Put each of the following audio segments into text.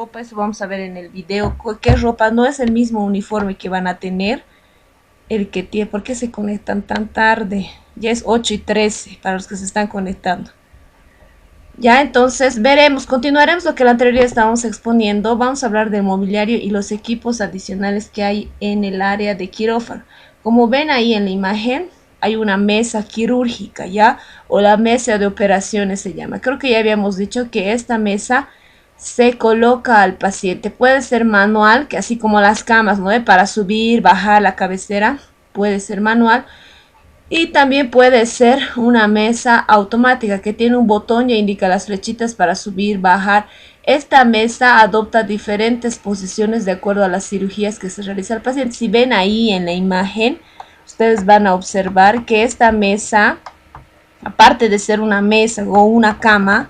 ropa, eso vamos a ver en el video, qué ropa, no es el mismo uniforme que van a tener, el que tiene, ¿por qué se conectan tan tarde? Ya es 8:13 para los que se están conectando. Ya, entonces continuaremos lo que la anterior estábamos exponiendo. Vamos a hablar del mobiliario y los equipos adicionales que hay en el área de quirófano. Como ven ahí en la imagen, hay una mesa quirúrgica, ¿ya? O la mesa de operaciones se llama. Creo que ya habíamos dicho que esta mesa se coloca al paciente. Puede ser manual, que así como las camas, ¿no? Para subir, bajar la cabecera, puede ser manual. Y también puede ser una mesa automática que tiene un botón y indica las flechitas para subir, bajar. Esta mesa adopta diferentes posiciones de acuerdo a las cirugías que se realiza al paciente. Si ven ahí en la imagen, ustedes van a observar que esta mesa, aparte de ser una mesa o una cama,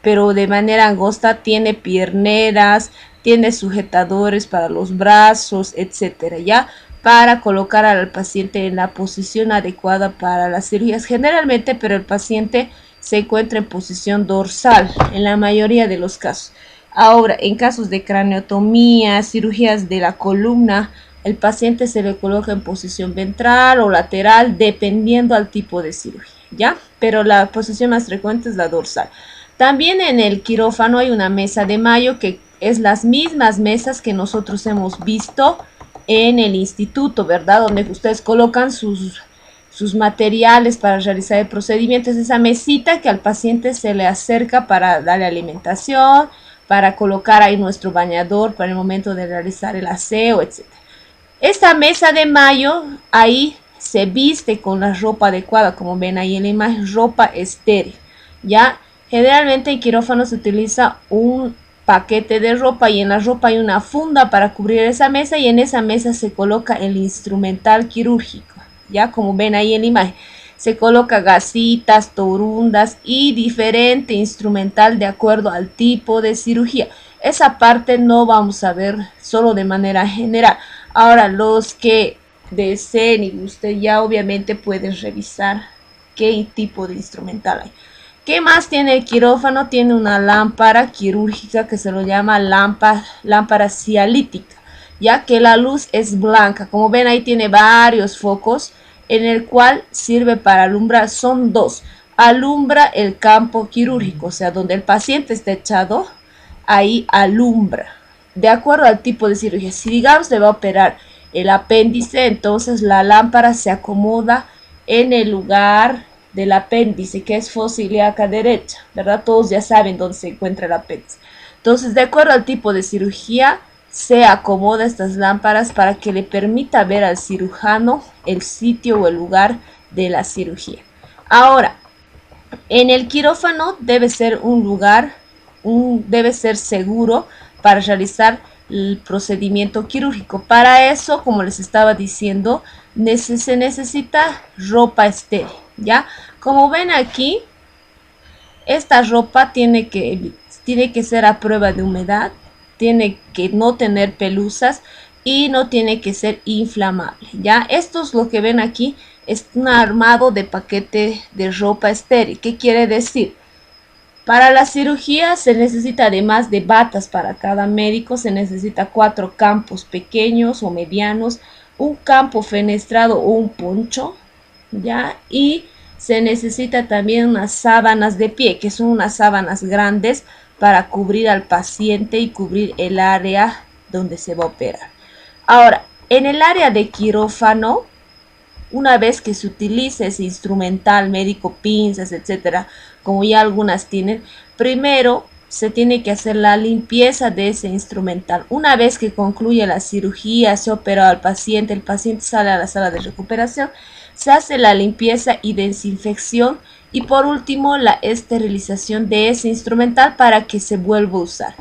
pero de manera angosta, tiene pierneras, tiene sujetadores para los brazos, etcétera, ¿ya? Para colocar al paciente en la posición adecuada para las cirugías generalmente, pero el paciente se encuentra en posición dorsal en la mayoría de los casos. Ahora, en casos de craneotomía, cirugías de la columna, el paciente se le coloca en posición ventral o lateral dependiendo al tipo de cirugía, ¿ya? Pero la posición más frecuente es la dorsal. También en el quirófano hay una mesa de mayo que es las mismas mesas que nosotros hemos visto en el instituto, ¿verdad? Donde ustedes colocan sus materiales para realizar el procedimiento. Es esa mesita que al paciente se le acerca para darle alimentación, para colocar ahí nuestro bañador para el momento de realizar el aseo, etc. Esta mesa de mayo ahí se viste con la ropa adecuada, como ven ahí en la imagen, ropa estéril, ¿ya? Generalmente en quirófano se utiliza un paquete de ropa y en la ropa hay una funda para cubrir esa mesa y en esa mesa se coloca el instrumental quirúrgico, ¿ya? Como ven ahí en la imagen. Se coloca gasitas, torundas y diferente instrumental de acuerdo al tipo de cirugía. Esa parte no vamos a ver solo de manera general. Ahora, los que deseen y gusten ya obviamente pueden revisar qué tipo de instrumental hay. ¿Qué más tiene el quirófano? Tiene una lámpara quirúrgica que se lo llama lámpara cialítica, ya que la luz es blanca. Como ven ahí tiene varios focos en el cual sirve para alumbrar. Son dos. Alumbra el campo quirúrgico, o sea, donde el paciente está echado, ahí alumbra. De acuerdo al tipo de cirugía, si digamos le va a operar el apéndice, entonces la lámpara se acomoda en el lugar del apéndice, que es fosa ilíaca derecha, ¿verdad? Todos ya saben dónde se encuentra el apéndice. Entonces, de acuerdo al tipo de cirugía, se acomoda estas lámparas para que le permita ver al cirujano el sitio o el lugar de la cirugía. Ahora, en el quirófano debe ser un lugar, debe ser seguro para realizar el procedimiento quirúrgico. Para eso, como les estaba diciendo, se necesita ropa estéril, ¿ya? Como ven aquí, esta ropa tiene que ser a prueba de humedad, tiene que no tener pelusas y no tiene que ser inflamable, ¿ya? Esto es lo que ven aquí, es un armado de paquete de ropa estéril. ¿Qué quiere decir? Para la cirugía se necesita, además de batas para cada médico, se necesita 4 campos pequeños o medianos, un campo fenestrado o un poncho, ¿ya? Y se necesita también unas sábanas de pie, que son unas sábanas grandes para cubrir al paciente y cubrir el área donde se va a operar. Ahora, en el área de quirófano, una vez que se utilice ese instrumental médico, pinzas, etcétera, como ya algunas tienen, primero se tiene que hacer la limpieza de ese instrumental. Una vez que concluye la cirugía, se opera al paciente, el paciente sale a la sala de recuperación, se hace la limpieza y desinfección y por último la esterilización de ese instrumental para que se vuelva a usar.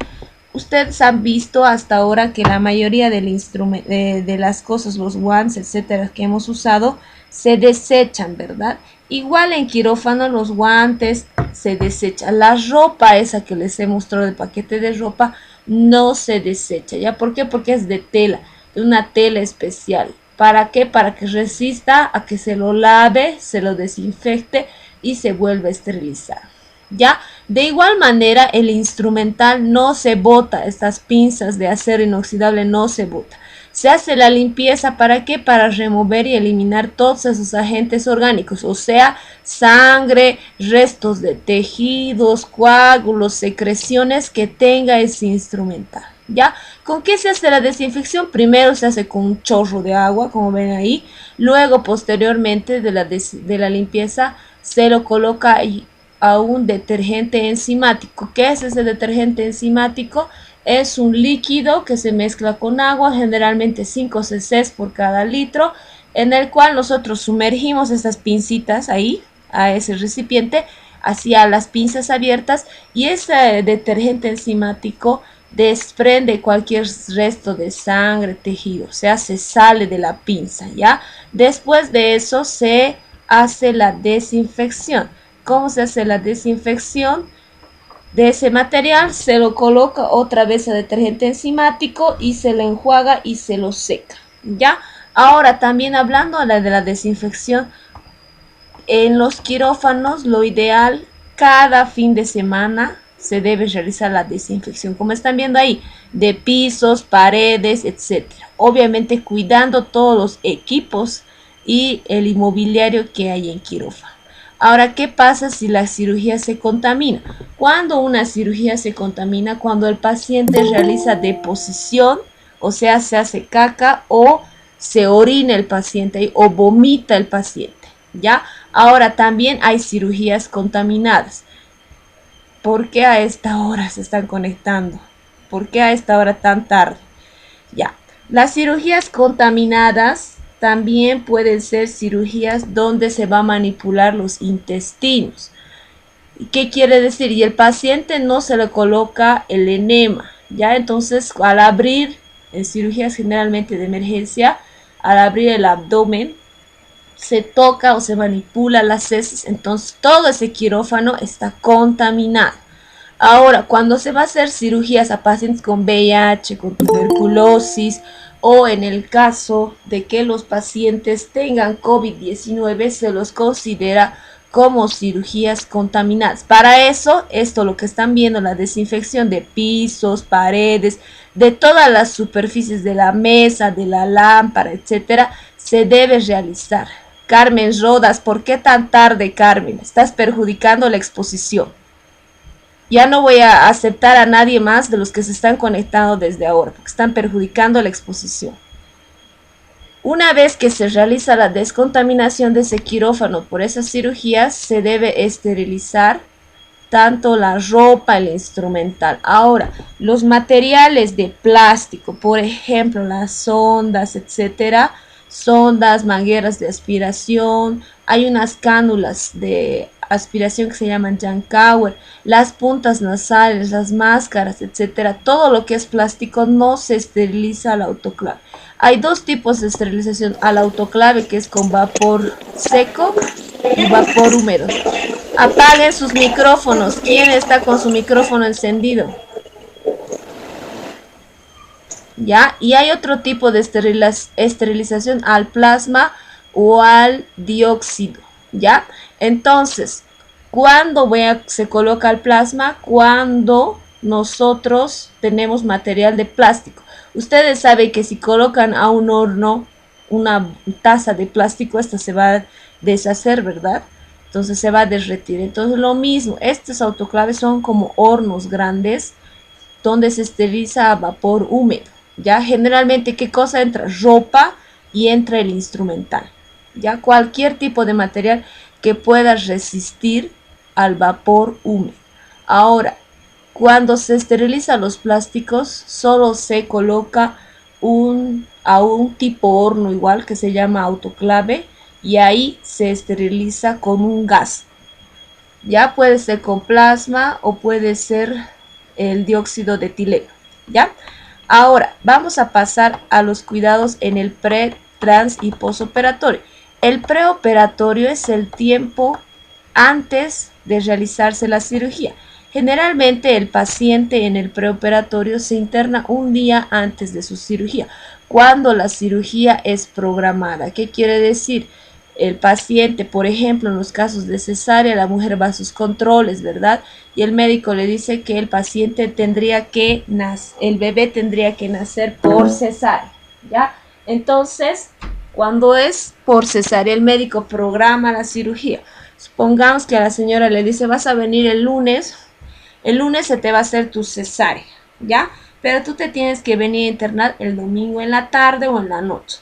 Ustedes han visto hasta ahora que la mayoría de las cosas, los guantes, etcétera, que hemos usado, se desechan, ¿verdad? Igual en quirófano los guantes se desechan. La ropa esa que les he mostrado, el paquete de ropa, no se desecha. ¿Ya por qué? Porque es de tela, de una tela especial. ¿Para qué? Para que resista a que se lo lave, se lo desinfecte y se vuelva a esterilizar. ¿ya? De igual manera, el instrumental no se bota, estas pinzas de acero inoxidable no se bota. Se hace la limpieza, ¿para qué? Para remover y eliminar todos esos agentes orgánicos, o sea, sangre, restos de tejidos, coágulos, secreciones que tenga ese instrumental, ¿ya? ¿Con qué se hace la desinfección? Primero se hace con un chorro de agua, como ven ahí, luego posteriormente de la limpieza se lo coloca a un detergente enzimático. ¿Qué es ese detergente enzimático? Es un líquido que se mezcla con agua, generalmente 5 cc por cada litro, en el cual nosotros sumergimos estas pincitas ahí, a ese recipiente, hacia las pinzas abiertas, y ese detergente enzimático desprende cualquier resto de sangre, tejido, o sea, se sale de la pinza, ¿ya? Después de eso se hace la desinfección. ¿Cómo se hace la desinfección? De ese material se lo coloca otra vez a detergente enzimático y se lo enjuaga y se lo seca, ¿ya? Ahora también hablando de la desinfección, en los quirófanos lo ideal cada fin de semana se debe realizar la desinfección, como están viendo ahí, de pisos, paredes, etcétera. Obviamente cuidando todos los equipos y el inmobiliario que hay en quirófano. Ahora, ¿qué pasa si la cirugía se contamina? Cuando una cirugía se contamina, cuando el paciente realiza deposición, o sea, se hace caca o se orina el paciente o vomita el paciente, ¿ya? Ahora, también hay cirugías contaminadas. ¿Por qué a esta hora se están conectando? ¿Por qué a esta hora tan tarde? Ya. Las cirugías contaminadas también pueden ser cirugías donde se va a manipular los intestinos. ¿Qué quiere decir? Y el paciente no se le coloca el enema, ¿ya? Entonces, al abrir, en cirugías generalmente de emergencia, al abrir el abdomen, se toca o se manipula las heces, entonces todo ese quirófano está contaminado. Ahora, cuando se va a hacer cirugías a pacientes con VIH, con tuberculosis, o en el caso de que los pacientes tengan COVID-19, se los considera como cirugías contaminadas. Para eso, esto lo que están viendo, la desinfección de pisos, paredes, de todas las superficies de la mesa, de la lámpara, etcétera, se debe realizar. Carmen Rodas, ¿por qué tan tarde, Carmen? Estás perjudicando la exposición. Ya no voy a aceptar a nadie más de los que se están conectando desde ahora, porque están perjudicando la exposición. Una vez que se realiza la descontaminación de ese quirófano por esas cirugías, se debe esterilizar tanto la ropa, el instrumental. Ahora, los materiales de plástico, por ejemplo, las sondas, etcétera, sondas, mangueras de aspiración, hay unas cánulas de aspiración que se llaman Jankower, las puntas nasales, las máscaras, etcétera, todo lo que es plástico no se esteriliza al autoclave. Hay dos tipos de esterilización: al autoclave, que es con vapor seco, y vapor húmedo. Apaguen sus micrófonos. ¿Quién está con su micrófono encendido? ¿Ya? Y hay otro tipo de esterilización al plasma o al dióxido, ¿ya? Entonces, ¿cuándo se coloca el plasma? Cuando nosotros tenemos material de plástico. Ustedes saben que si colocan a un horno una taza de plástico, esta se va a deshacer, ¿verdad? Entonces se va a derretir. Entonces lo mismo, estos autoclaves son como hornos grandes donde se esteriliza a vapor húmedo. Ya generalmente, ¿qué cosa entra? Ropa, y entra el instrumental. Ya cualquier tipo de material que pueda resistir al vapor húmedo. Ahora, cuando se esterilizan los plásticos, solo se coloca a un tipo horno igual que se llama autoclave, y ahí se esteriliza con un gas. Ya puede ser con plasma o puede ser el dióxido de etileno, ¿ya? Ahora vamos a pasar a los cuidados en el pre, trans y posoperatorio. El preoperatorio es el tiempo antes de realizarse la cirugía. Generalmente el paciente en el preoperatorio se interna un día antes de su cirugía, cuando la cirugía es programada. ¿Qué quiere decir? el paciente, por ejemplo, en los casos de cesárea, la mujer va a sus controles, ¿verdad? Y el médico le dice que el paciente tendría que nacer, el bebé tendría que nacer por cesárea, ¿ya? Entonces, cuando es por cesárea, el médico programa la cirugía. Supongamos que a la señora le dice, vas a venir el lunes se te va a hacer tu cesárea, ¿ya? Pero tú te tienes que venir a internar el domingo en la tarde o en la noche.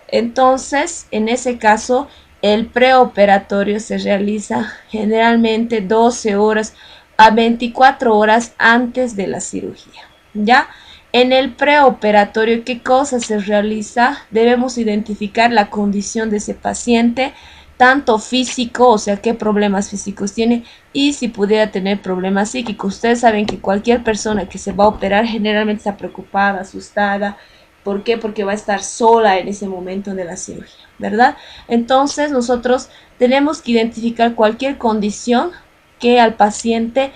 Entonces, en ese caso, el preoperatorio se realiza generalmente 12 horas a 24 horas antes de la cirugía, ¿ya? En el preoperatorio, ¿qué cosa se realiza? Debemos identificar la condición de ese paciente, tanto físico, o sea, qué problemas físicos tiene, y si pudiera tener problemas psíquicos. Ustedes saben que cualquier persona que se va a operar generalmente está preocupada, asustada. ¿Por qué? Porque va a estar sola en ese momento de la cirugía, ¿verdad? Entonces nosotros tenemos que identificar cualquier condición que al paciente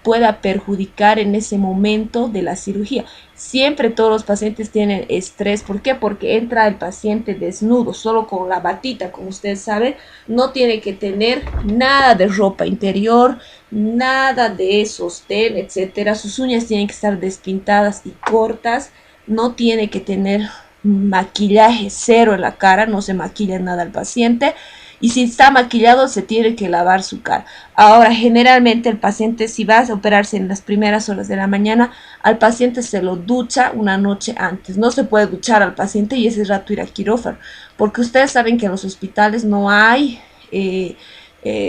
pueda perjudicar en ese momento de la cirugía. Siempre todos los pacientes tienen estrés. ¿Por qué? Porque entra el paciente desnudo, solo con la batita, como ustedes saben. No tiene que tener nada de ropa interior, nada de sostén, etcétera. Sus uñas tienen que estar despintadas y cortas. No tiene que tener maquillaje cero en la cara, no se maquilla nada al paciente. Y si está maquillado, se tiene que lavar su cara. Ahora, generalmente el paciente, si va a operarse en las primeras horas de la mañana, al paciente se lo ducha una noche antes. No se puede duchar al paciente y ese rato ir a quirófano, porque ustedes saben que en los hospitales no hay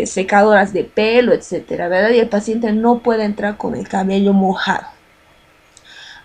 secadoras de pelo, etcétera, ¿verdad? Y el paciente no puede entrar con el cabello mojado.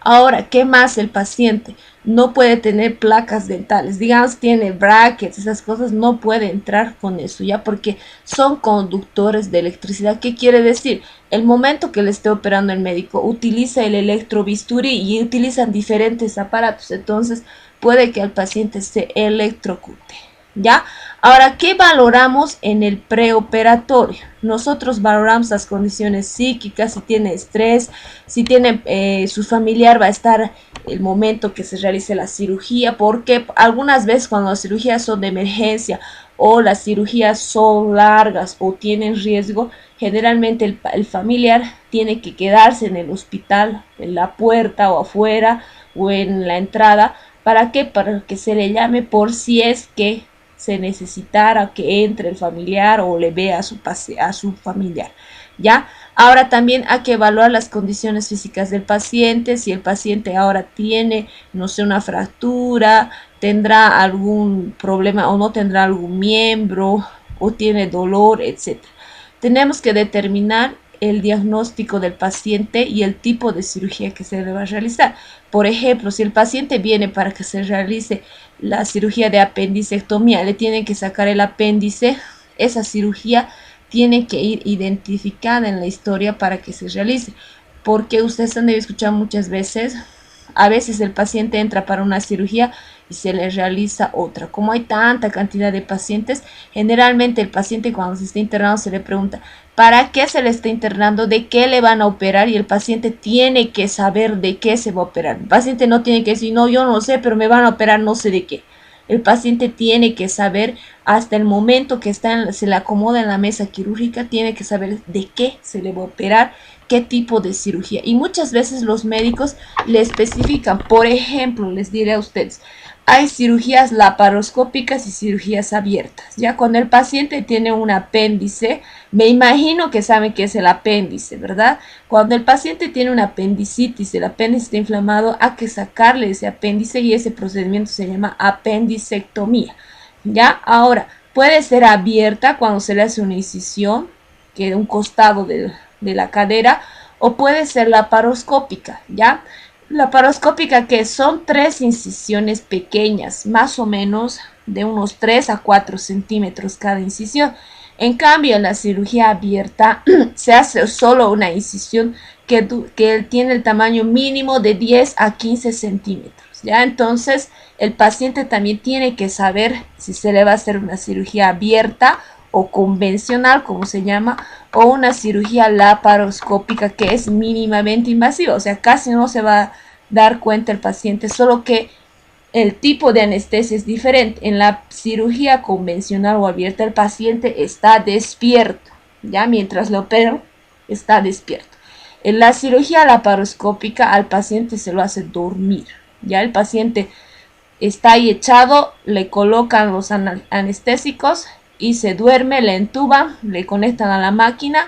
Ahora, ¿qué más el paciente? No puede tener placas dentales, digamos, tiene brackets, esas cosas, no puede entrar con eso, ya, porque son conductores de electricidad. ¿Qué quiere decir? El momento que le esté operando el médico, utiliza el electrobisturí y utilizan diferentes aparatos, entonces puede que al paciente se electrocute, ¿ya? Ahora, ¿qué valoramos en el preoperatorio? Nosotros valoramos las condiciones psíquicas, si tiene estrés, si tiene su familiar va a estar el momento que se realice la cirugía, porque algunas veces cuando las cirugías son de emergencia o las cirugías son largas o tienen riesgo, generalmente el familiar tiene que quedarse en el hospital, en la puerta o afuera o en la entrada. ¿Para qué? Para que se le llame por si es que se necesitara que entre el familiar o le vea a su familiar, ¿ya? Ahora también hay que evaluar las condiciones físicas del paciente, si el paciente ahora tiene, no sé, una fractura, tendrá algún problema o no tendrá algún miembro o tiene dolor, etc. Tenemos que determinar el diagnóstico del paciente y el tipo de cirugía que se le va a realizar. Por ejemplo, si el paciente viene para que se realice la cirugía de apendicectomía, le tienen que sacar el apéndice, esa cirugía tiene que ir identificada en la historia para que se realice. Porque ustedes han debido escuchar muchas veces, a veces el paciente entra para una cirugía y se le realiza otra. Como hay tanta cantidad de pacientes, generalmente el paciente cuando se está internando se le pregunta, ¿para qué se le está internando? ¿De qué le van a operar? Y el paciente tiene que saber de qué se va a operar. El paciente no tiene que decir, no, yo no sé, pero me van a operar no sé de qué. El paciente tiene que saber hasta el momento que se le acomoda en la mesa quirúrgica, tiene que saber de qué se le va a operar, qué tipo de cirugía. Y muchas veces los médicos le especifican, por ejemplo, les diré a ustedes, hay cirugías laparoscópicas y cirugías abiertas. Ya cuando el paciente tiene un apéndice, me imagino que saben qué es el apéndice, ¿verdad? Cuando el paciente tiene una apendicitis, el apéndice está inflamado, hay que sacarle ese apéndice y ese procedimiento se llama apendicectomía. ¿Ya? Ahora, puede ser abierta cuando se le hace una incisión, que de un costado de la cadera, o puede ser laparoscópica, ¿ya? Laparoscópica que son 3 incisiones pequeñas, más o menos de unos 3 a 4 centímetros cada incisión. En cambio, en la cirugía abierta se hace solo una incisión que tiene el tamaño mínimo de 10 a 15 centímetros. ¿Ya? Entonces, el paciente también tiene que saber si se le va a hacer una cirugía abierta o convencional, como se llama, o una cirugía laparoscópica que es mínimamente invasiva, o sea, casi no se va a dar cuenta el paciente, solo que el tipo de anestesia es diferente. En la cirugía convencional o abierta el paciente está despierto, ya mientras le operan está despierto. En la cirugía laparoscópica al paciente se lo hace dormir, ya el paciente está ahí echado, le colocan los anestésicos y se duerme, le entuban, le conectan a la máquina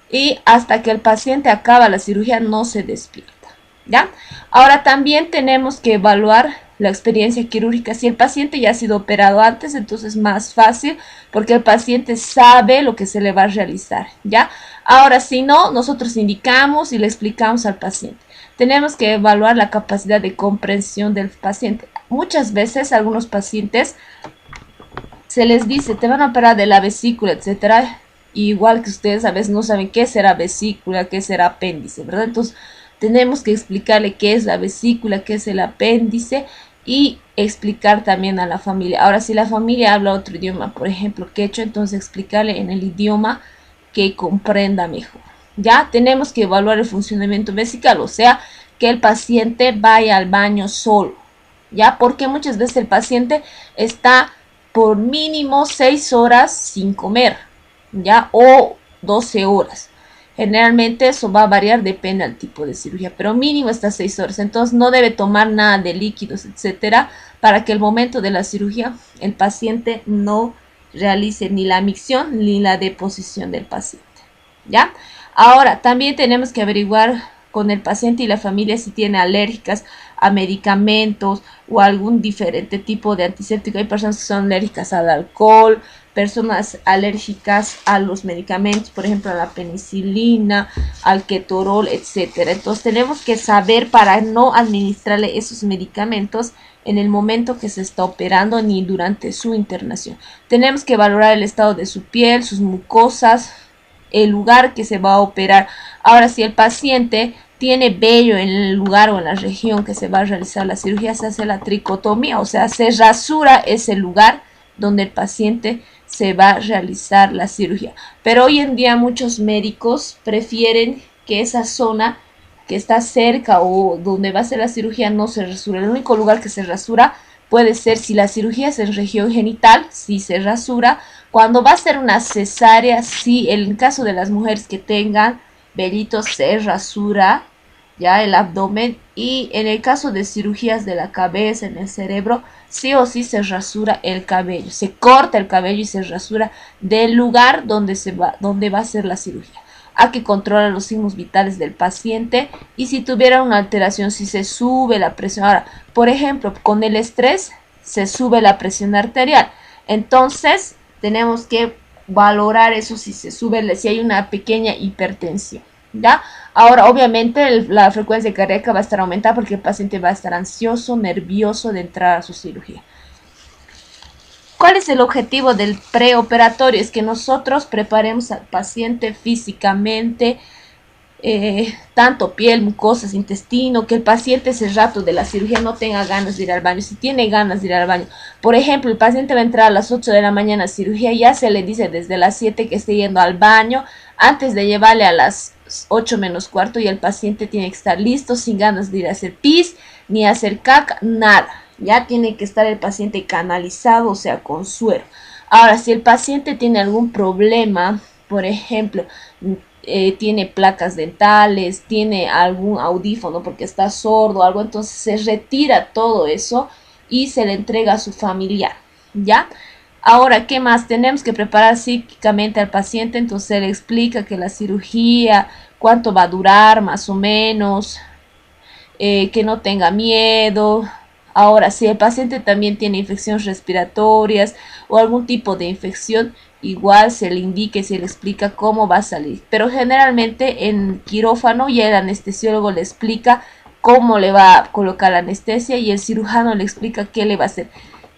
y hasta que el paciente acaba la cirugía no se despierta. ¿Ya? Ahora también tenemos que evaluar la experiencia quirúrgica. Si el paciente ya ha sido operado antes, entonces es más fácil porque el paciente sabe lo que se le va a realizar. ¿Ya? Ahora, si no, nosotros indicamos y le explicamos al paciente. Tenemos que evaluar la capacidad de comprensión del paciente. Muchas veces a algunos pacientes se les dice, te van a operar de la vesícula, etcétera. Igual que ustedes a veces no saben qué será vesícula, qué será apéndice, ¿verdad? Entonces, tenemos que explicarle qué es la vesícula, qué es el apéndice y explicar también a la familia. Ahora, si la familia habla otro idioma, por ejemplo, quechua, entonces explicarle en el idioma que comprenda mejor. Ya tenemos que evaluar el funcionamiento vesical, o sea, que el paciente vaya al baño solo. Ya, porque muchas veces el paciente está por mínimo 6 horas sin comer, ya, o 12 horas. Generalmente eso va a variar, depende del tipo de cirugía, pero mínimo hasta 6 horas. Entonces no debe tomar nada de líquidos, etcétera, para que el momento de la cirugía el paciente no realice ni la micción ni la deposición del paciente. ¿Ya? Ahora, también tenemos que averiguar con el paciente y la familia si tiene alérgicas a medicamentos o algún diferente tipo de antiséptico. Hay personas que son alérgicas al alcohol, personas alérgicas a los medicamentos, por ejemplo a la penicilina, al ketorol, etcétera. Entonces tenemos que saber para no administrarle esos medicamentos en el momento que se está operando ni durante su internación. Tenemos que valorar el estado de su piel, sus mucosas, el lugar que se va a operar. Ahora, si el paciente tiene vello en el lugar o en la región que se va a realizar la cirugía, se hace la tricotomía, o sea, se rasura ese lugar donde el paciente se va a realizar la cirugía. Pero hoy en día muchos médicos prefieren que esa zona que está cerca o donde va a ser la cirugía no se rasura. El único lugar que se rasura puede ser si la cirugía es en región genital, si se rasura. Cuando va a ser una cesárea, si en el caso de las mujeres que tengan vellitos se rasura ya el abdomen, y en el caso de cirugías de la cabeza, en el cerebro, sí o sí se rasura el cabello, se corta el cabello y se rasura del lugar donde va a ser la cirugía. Hay que controlar los signos vitales del paciente y si tuviera una alteración, si se sube la presión. Ahora, por ejemplo, con el estrés se sube la presión arterial. Entonces, tenemos que valorar eso si se sube, si hay una pequeña hipertensión. ¿Ya? Ahora, obviamente, la frecuencia cardíaca va a estar aumentada porque el paciente va a estar ansioso, nervioso de entrar a su cirugía. ¿Cuál es el objetivo del preoperatorio? Es que nosotros preparemos al paciente físicamente, tanto piel, mucosas, intestino, que el paciente ese rato de la cirugía no tenga ganas de ir al baño. Si tiene ganas de ir al baño, por ejemplo, el paciente va a entrar a las 8 de la mañana a cirugía, ya se le dice desde las 7 que esté yendo al baño, antes de llevarle a las 8 menos cuarto, y el paciente tiene que estar listo, sin ganas de ir a hacer pis, ni a hacer caca, nada. Ya tiene que estar el paciente canalizado, o sea, con suero. Ahora, si el paciente tiene algún problema, por ejemplo, tiene placas dentales, tiene algún audífono porque está sordo o algo, entonces se retira todo eso y se le entrega a su familiar, ¿ya? Ahora, ¿qué más? Tenemos que preparar psíquicamente al paciente, entonces se le explica que la cirugía, cuánto va a durar más o menos, que no tenga miedo. Ahora, si el paciente también tiene infecciones respiratorias o algún tipo de infección, igual se le indique, se le explica cómo va a salir. Pero generalmente en quirófano ya el anestesiólogo le explica cómo le va a colocar la anestesia y el cirujano le explica qué le va a hacer.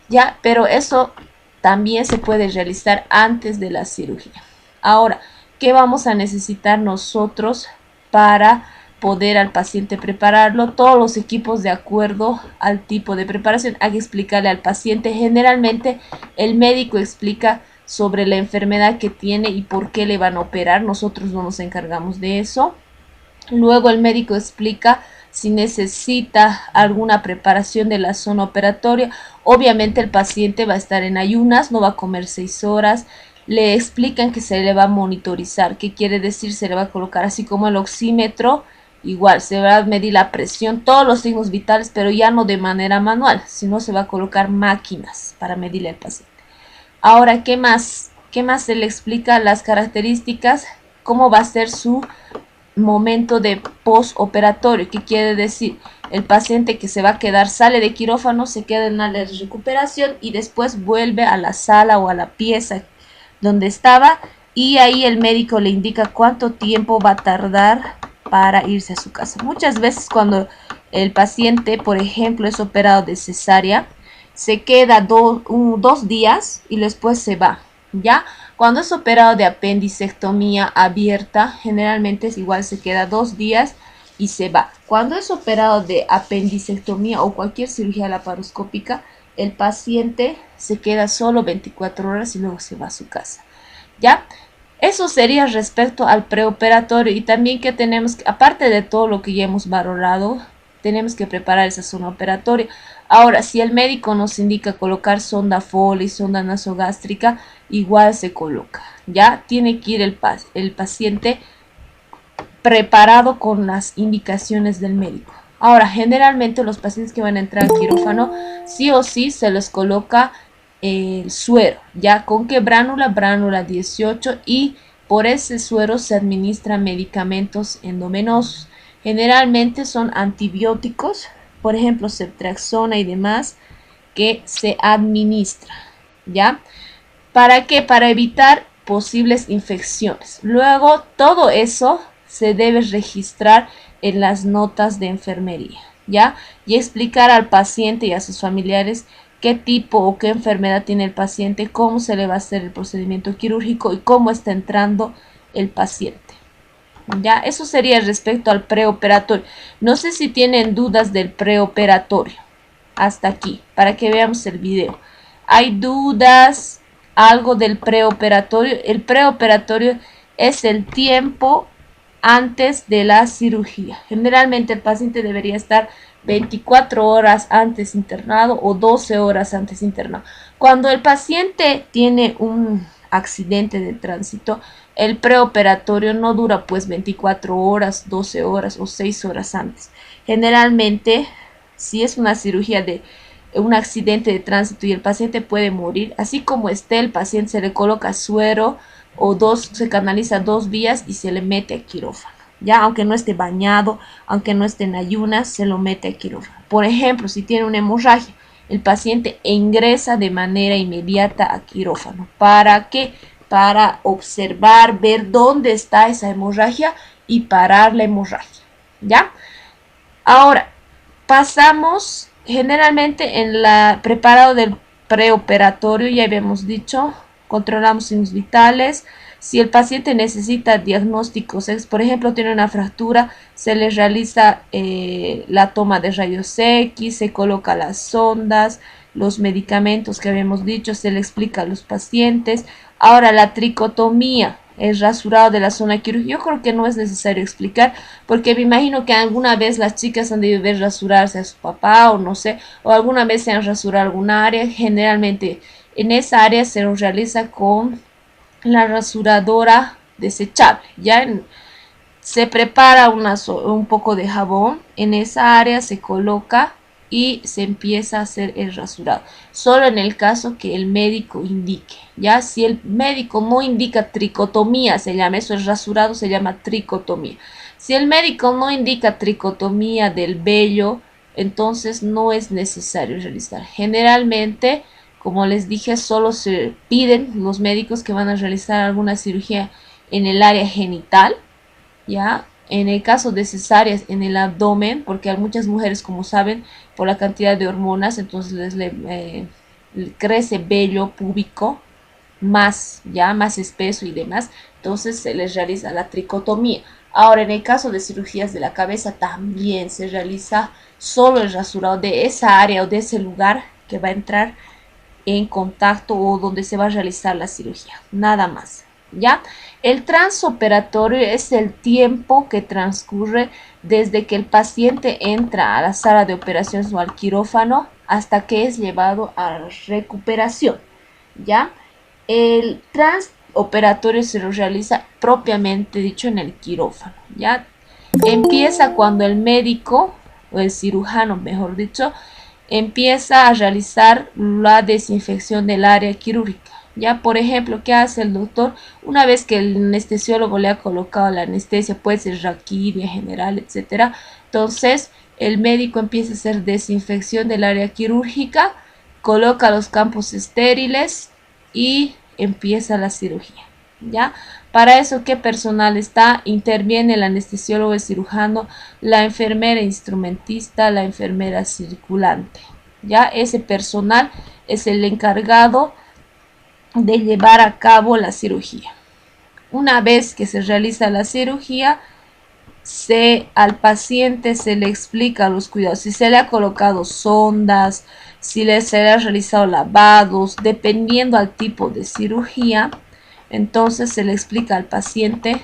Ya, pero eso también se puede realizar antes de la cirugía. Ahora, ¿qué vamos a necesitar nosotros para poder al paciente prepararlo? Todos los equipos de acuerdo al tipo de preparación. Hay que explicarle al paciente. Generalmente el médico explica sobre la enfermedad que tiene y por qué le van a operar. Nosotros no nos encargamos de eso. Luego el médico explica si necesita alguna preparación de la zona operatoria. Obviamente el paciente va a estar en ayunas, no va a comer 6 horas. Le explican que se le va a monitorizar. ¿Qué quiere decir? Se le va a colocar así como el oxímetro. Igual se va a medir la presión, todos los signos vitales, pero ya no de manera manual, sino se va a colocar máquinas para medirle al paciente. Ahora, ¿qué más? ¿Qué más se le explica? Las características, cómo va a ser su momento de postoperatorio. ¿Qué quiere decir? El paciente que se va a quedar sale de quirófano, se queda en la recuperación y después vuelve a la sala o a la pieza donde estaba, y ahí el médico le indica cuánto tiempo va a tardar para irse a su casa. Muchas veces cuando el paciente, por ejemplo, es operado de cesárea, se queda 2 días y después se va, ¿ya? Cuando es operado de apendicectomía abierta, generalmente es igual, se queda 2 días y se va. Cuando es operado de apendicectomía o cualquier cirugía laparoscópica, el paciente se queda solo 24 horas y luego se va a su casa, ¿ya? Eso sería respecto al preoperatorio, y también que tenemos, aparte de todo lo que ya hemos valorado, tenemos que preparar esa zona operatoria. Ahora, si el médico nos indica colocar sonda Foley, sonda nasogástrica, igual se coloca, ¿ya? Tiene que ir el paciente preparado con las indicaciones del médico. Ahora, generalmente los pacientes que van a entrar al quirófano, sí o sí se les coloca el suero, ya con qué bránula, bránula 18, y por ese suero se administran medicamentos endovenosos. Generalmente son antibióticos, por ejemplo, ceftriaxona y demás, que se administra, ¿ya? ¿Para qué? Para evitar posibles infecciones. Luego, todo eso se debe registrar en las notas de enfermería, ¿ya? Y explicar al paciente y a sus familiares qué tipo o qué enfermedad tiene el paciente, cómo se le va a hacer el procedimiento quirúrgico y cómo está entrando el paciente. Ya, eso sería respecto al preoperatorio. No sé si tienen dudas del preoperatorio. Hasta aquí, para que veamos el video. ¿Hay dudas? Algo del preoperatorio. El preoperatorio es el tiempo antes de la cirugía. Generalmente el paciente debería estar 24 horas antes internado o 12 horas antes internado. Cuando el paciente tiene un accidente de tránsito, el preoperatorio no dura pues 24 horas, 12 horas o 6 horas antes. Generalmente, si es una cirugía de un accidente de tránsito y el paciente puede morir, así como esté, el paciente se le coloca suero o se canaliza 2 días y se le mete a quirófano. Ya, aunque no esté bañado, aunque no esté en ayunas, se lo mete a quirófano. Por ejemplo, si tiene una hemorragia, el paciente ingresa de manera inmediata a quirófano. ¿Para qué? Para observar, ver dónde está esa hemorragia y parar la hemorragia, ¿ya? Ahora, pasamos generalmente en la preparado del preoperatorio, ya habíamos dicho, controlamos signos vitales. Si el paciente necesita diagnósticos, por ejemplo, tiene una fractura, se le realiza la toma de rayos X, se coloca las sondas, los medicamentos que habíamos dicho, se le explica a los pacientes. Ahora, la tricotomía, el rasurado de la zona quirúrgica, yo creo que no es necesario explicar, porque me imagino que alguna vez las chicas han debido ver rasurarse a su papá, o no sé, o alguna vez se han rasurado alguna área. Generalmente en esa área se lo realiza con la rasuradora desechable. Se prepara un poco de jabón, en esa área se coloca y se empieza a hacer el rasurado. Solo en el caso que el médico indique. Ya, si el médico no indica tricotomía, se llama eso, el rasurado se llama tricotomía. Si el médico no indica tricotomía del vello, entonces no es necesario realizar. Generalmente, como les dije, solo se piden los médicos que van a realizar alguna cirugía en el área genital, ¿ya? En el caso de cesáreas en el abdomen, porque a muchas mujeres, como saben, por la cantidad de hormonas, entonces crece vello púbico más, ya más espeso y demás, entonces se les realiza la tricotomía. Ahora, en el caso de cirugías de la cabeza, también se realiza solo el rasurado de esa área o de ese lugar que va a entrar en contacto o donde se va a realizar la cirugía, nada más. ¿Ya? El transoperatorio es el tiempo que transcurre desde que el paciente entra a la sala de operaciones o al quirófano hasta que es llevado a la recuperación, ¿ya? El transoperatorio se lo realiza propiamente dicho en el quirófano, ¿ya? Empieza cuando el médico, o el cirujano, mejor dicho, empieza a realizar la desinfección del área quirúrgica. Ya, por ejemplo, ¿qué hace el doctor? Una vez que el anestesiólogo le ha colocado la anestesia, puede ser raquidia general, etcétera. Entonces, el médico empieza a hacer desinfección del área quirúrgica, coloca los campos estériles y empieza la cirugía. ¿Ya? Para eso, ¿qué personal está? Interviene el anestesiólogo, el cirujano, la enfermera instrumentista, la enfermera circulante. ¿Ya? Ese personal es el encargado de llevar a cabo la cirugía. Una vez que se realiza la cirugía, al paciente se le explica los cuidados, si se le ha colocado sondas, si se le ha realizado lavados, dependiendo al tipo de cirugía, entonces se le explica al paciente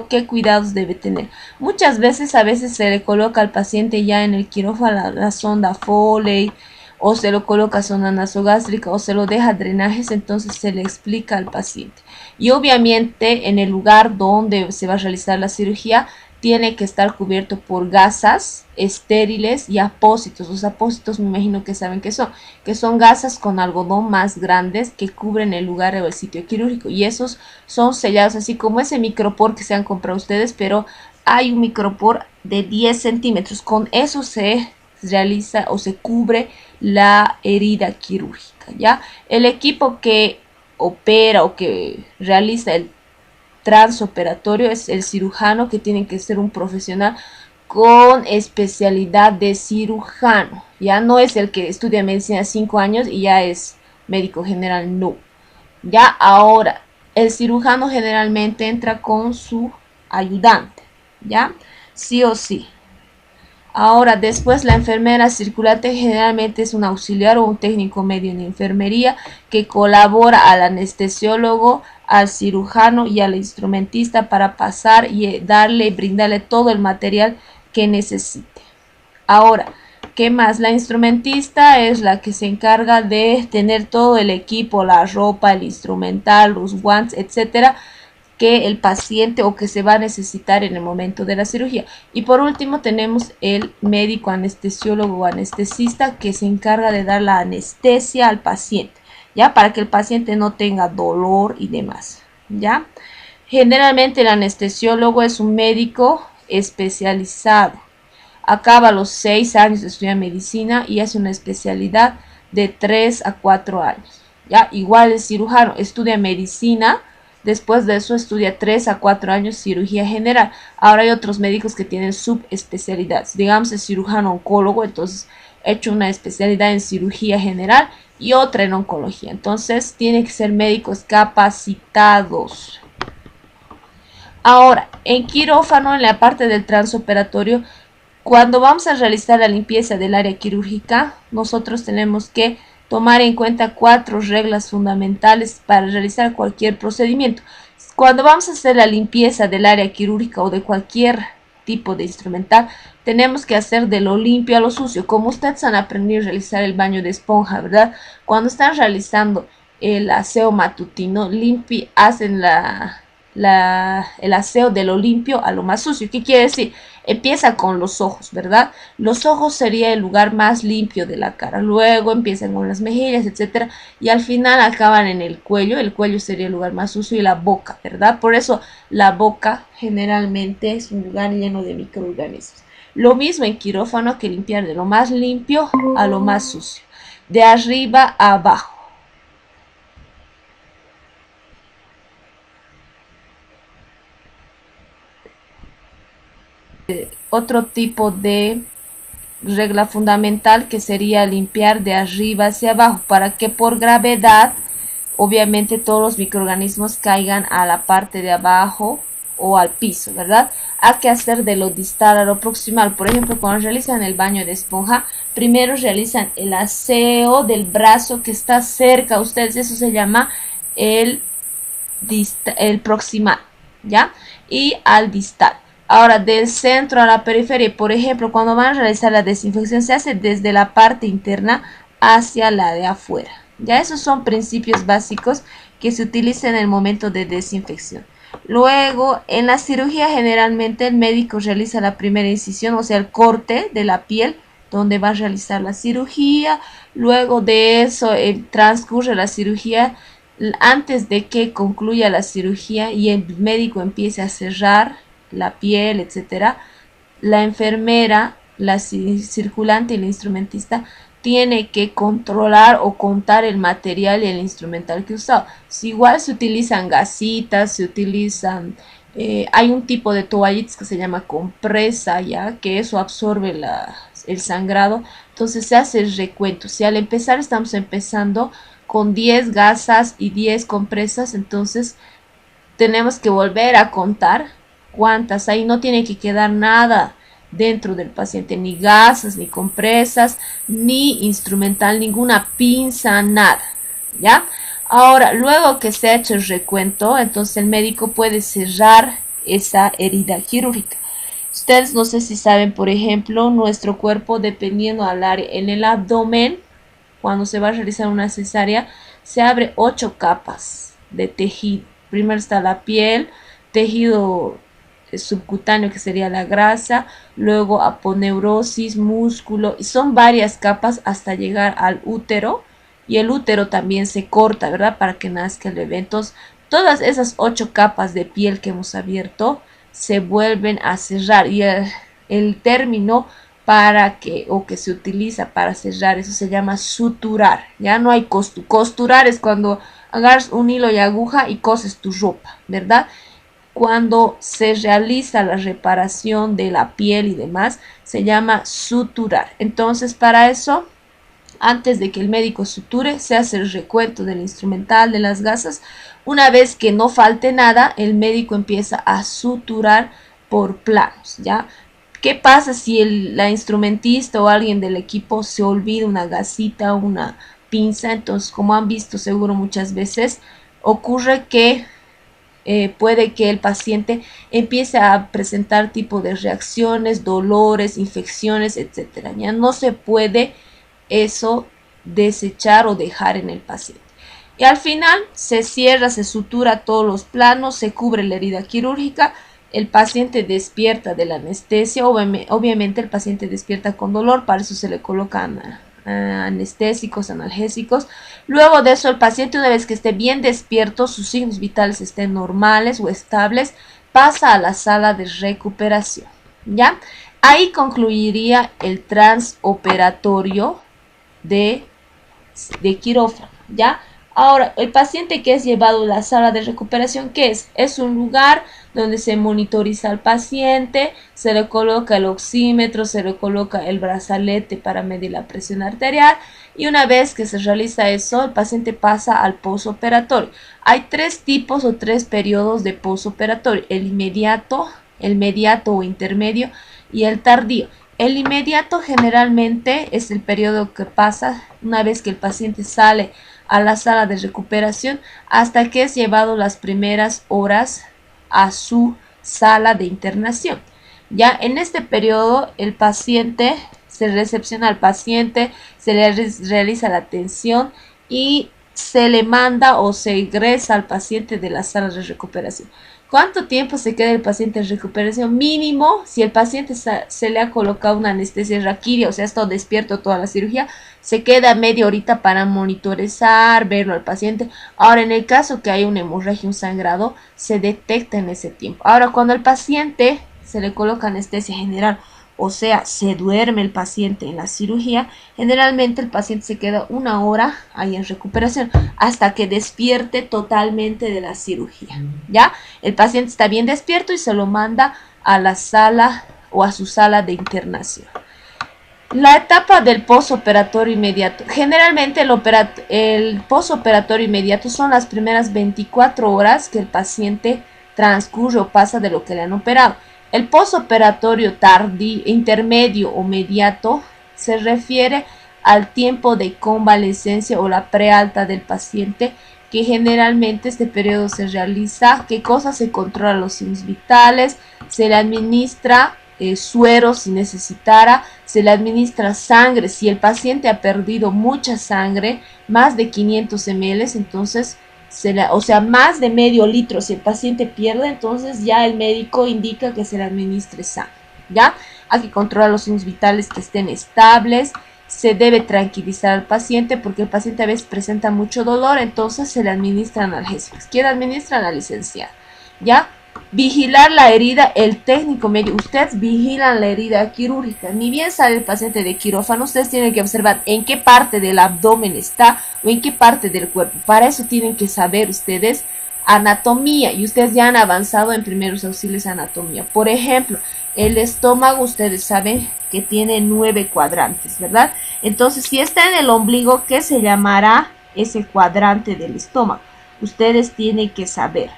qué cuidados debe tener. Muchas veces, a veces se le coloca al paciente ya en el quirófano la sonda Foley, o se lo coloca sonda nasogástrica, o se lo deja drenajes, entonces se le explica al paciente. Y obviamente en el lugar donde se va a realizar la cirugía tiene que estar cubierto por gasas estériles y apósitos. Los apósitos me imagino que saben que son gasas con algodón más grandes que cubren el lugar o el sitio quirúrgico. Y esos son sellados así como ese micropor que se han comprado ustedes, pero hay un micropor de 10 centímetros. Con eso se realiza o se cubre la herida quirúrgica, ¿ya? El equipo que opera o que realiza el transoperatorio es el cirujano, que tiene que ser un profesional con especialidad de cirujano. Ya no es el que estudia medicina 5 años y ya es médico general, no. Ya ahora, el cirujano generalmente entra con su ayudante, ¿ya? Sí o sí. Ahora, después la enfermera circulante generalmente es un auxiliar o un técnico medio en enfermería que colabora al anestesiólogo, al cirujano y al instrumentista para pasar y brindarle todo el material que necesite. Ahora, ¿qué más? La instrumentista es la que se encarga de tener todo el equipo, la ropa, el instrumental, los guantes, etcétera, que el paciente o que se va a necesitar en el momento de la cirugía. Y por último tenemos el médico anestesiólogo o anestesista, que se encarga de dar la anestesia al paciente, ya, para que el paciente no tenga dolor y demás, ya. Generalmente el anestesiólogo es un médico especializado, acaba los 6 años de estudiar medicina y hace una especialidad de 3 a 4 años. ¿Ya? Igual el cirujano estudia medicina, después de eso estudia 3 a 4 años cirugía general. Ahora hay otros médicos que tienen subespecialidades. Digamos el cirujano oncólogo, entonces he hecho una especialidad en cirugía general y otra en oncología. Entonces tienen que ser médicos capacitados. Ahora, en quirófano, en la parte del transoperatorio, cuando vamos a realizar la limpieza del área quirúrgica, nosotros tenemos que tomar en cuenta 4 reglas fundamentales para realizar cualquier procedimiento. Cuando vamos a hacer la limpieza del área quirúrgica o de cualquier tipo de instrumental, tenemos que hacer de lo limpio a lo sucio. Como ustedes han aprendido a realizar el baño de esponja, ¿verdad? Cuando están realizando el aseo matutino, hacen el aseo de lo limpio a lo más sucio. ¿Qué quiere decir? Empieza con los ojos, ¿verdad? Los ojos sería el lugar más limpio de la cara. Luego empiezan con las mejillas, etcétera, y al final acaban en el cuello. El cuello sería el lugar más sucio y la boca, ¿verdad? Por eso la boca generalmente es un lugar lleno de microorganismos. Lo mismo en quirófano, que limpiar de lo más limpio a lo más sucio, de arriba a abajo. Otro tipo de regla fundamental que sería limpiar de arriba hacia abajo, para que por gravedad obviamente todos los microorganismos caigan a la parte de abajo o al piso, ¿verdad? Hay que hacer de lo distal a lo proximal. Por ejemplo, cuando realizan el baño de esponja, primero realizan el aseo del brazo que está cerca a ustedes. Eso se llama el el proximal, ¿ya? Y al distal. Ahora, del centro a la periferia, por ejemplo, cuando van a realizar la desinfección, se hace desde la parte interna hacia la de afuera. Ya esos son principios básicos que se utilizan en el momento de desinfección. Luego, en la cirugía, generalmente el médico realiza la primera incisión, o sea, el corte de la piel, donde va a realizar la cirugía. Luego de eso, transcurre la cirugía. Antes de que concluya la cirugía y el médico empiece a cerrar la piel, etcétera, la enfermera, la circulante y el instrumentista tiene que controlar o contar el material y el instrumental que usado. Si igual se utilizan gasitas, se utilizan, hay un tipo de toallitas que se llama compresa, ya que eso absorbe el sangrado. Entonces se hace el recuento. Si al empezar estamos empezando con 10 gasas y 10 compresas, entonces tenemos que volver a contar cuántas. Ahí no tiene que quedar nada dentro del paciente, ni gasas, ni compresas, ni instrumental, ninguna pinza, nada, ¿ya? Ahora, luego que se ha hecho el recuento, entonces el médico puede cerrar esa herida quirúrgica. Ustedes no sé si saben, por ejemplo, nuestro cuerpo, dependiendo al área, en el abdomen, cuando se va a realizar una cesárea, se abre 8 capas de tejido. Primero está la piel, tejido subcutáneo que sería la grasa, luego aponeurosis, músculo, y son varias capas hasta llegar al útero, y el útero también se corta, ¿verdad? Para que nazca el bebé. Entonces, todas esas 8 capas de piel que hemos abierto se vuelven a cerrar, y el término para que, o que se utiliza para cerrar, eso se llama suturar. Ya no hay costurar, es cuando agarras un hilo y aguja y coses tu ropa, ¿verdad? Cuando se realiza la reparación de la piel y demás, se llama suturar. Entonces, para eso, antes de que el médico suture, se hace el recuento del instrumental, de las gasas. Una vez que no falte nada, el médico empieza a suturar por planos, ¿ya? ¿Qué pasa si la instrumentista o alguien del equipo se olvida una gasita o una pinza? Entonces, como han visto seguro muchas veces, ocurre que puede que el paciente empiece a presentar tipo de reacciones, dolores, infecciones, etcétera. Ya no se puede eso desechar o dejar en el paciente. Y al final se cierra, se sutura todos los planos, se cubre la herida quirúrgica, el paciente despierta de la anestesia, obviamente el paciente despierta con dolor, para eso se le colocan anestésicos, analgésicos. Luego de eso, el paciente, una vez que esté bien despierto, sus signos vitales estén normales o estables, pasa a la sala de recuperación, ¿ya? Ahí concluiría el transoperatorio de quirófano, ¿ya? Ahora, el paciente que es llevado a la sala de recuperación, ¿qué es? Es un lugar donde se monitoriza al paciente, se le coloca el oxímetro, se le coloca el brazalete para medir la presión arterial, y una vez que se realiza eso, el paciente pasa al posoperatorio. Hay 3 tipos o 3 periodos de posoperatorio: el inmediato, el mediato o intermedio y el tardío. El inmediato generalmente es el periodo que pasa una vez que el paciente sale a la sala de recuperación hasta que es llevado las primeras horas a su sala de internación. Ya en este periodo el paciente se recepciona al paciente, se le realiza la atención y se le manda o se ingresa al paciente de la sala de recuperación. ¿Cuánto tiempo se queda el paciente en recuperación? Mínimo, si el paciente se le ha colocado una anestesia raquídea, o sea, ha estado despierto toda la cirugía, se queda media horita para monitorizar, verlo al paciente. Ahora, en el caso que hay una hemorragia, un sangrado, se detecta en ese tiempo. Ahora, cuando al paciente se le coloca anestesia general, o sea, se duerme el paciente en la cirugía, generalmente el paciente se queda 1 hora ahí en recuperación hasta que despierte totalmente de la cirugía, ¿ya? El paciente está bien despierto y se lo manda a la sala o a su sala de internación. La etapa del posoperatorio inmediato. Generalmente el posoperatorio inmediato son las primeras 24 horas que el paciente transcurre o pasa de lo que le han operado. El posoperatorio tardío, intermedio o mediato se refiere al tiempo de convalecencia o la prealta del paciente que generalmente este periodo se realiza, ¿qué cosa? Se controla los signos vitales, se le administra suero si necesitara, se le administra sangre si el paciente ha perdido mucha sangre, más de 500 ml, entonces o sea, más de medio litro si el paciente pierde, entonces ya el médico indica que se le administre sangre, ¿ya? Hay que controlar los signos vitales que estén estables, se debe tranquilizar al paciente porque el paciente a veces presenta mucho dolor, entonces se le administra analgésicos. ¿Quién administra? La licenciada, ¿ya? Vigilar la herida, el técnico médico, ustedes vigilan la herida quirúrgica, ni bien sale el paciente de quirófano, ustedes tienen que observar en qué parte del abdomen está o en qué parte del cuerpo. Para eso tienen que saber ustedes anatomía, y ustedes ya han avanzado en primeros auxilios anatomía. Por ejemplo, el estómago, ustedes saben que tiene 9 cuadrantes, ¿verdad? Entonces, si está en el ombligo, ¿qué se llamará ese cuadrante del estómago? Ustedes tienen que saber.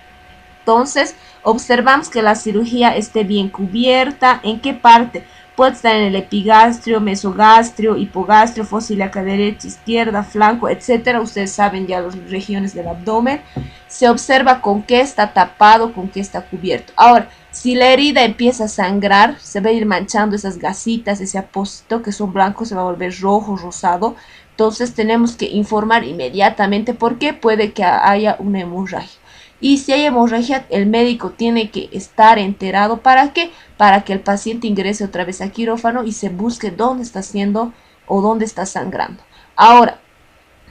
Entonces, observamos que la cirugía esté bien cubierta. ¿En qué parte? Puede estar en el epigastrio, mesogastrio, hipogastrio, fosa ilíaca derecha, izquierda, flanco, etcétera. Ustedes saben ya las regiones del abdomen. Se observa con qué está tapado, con qué está cubierto. Ahora, si la herida empieza a sangrar, se va a ir manchando esas gasitas, ese apósito que son blancos, se va a volver rojo, rosado. Entonces tenemos que informar inmediatamente porque puede que haya una hemorragia. Y si hay hemorragia, el médico tiene que estar enterado. ¿Para qué? Para que el paciente ingrese otra vez a quirófano y se busque dónde está haciendo o dónde está sangrando. Ahora,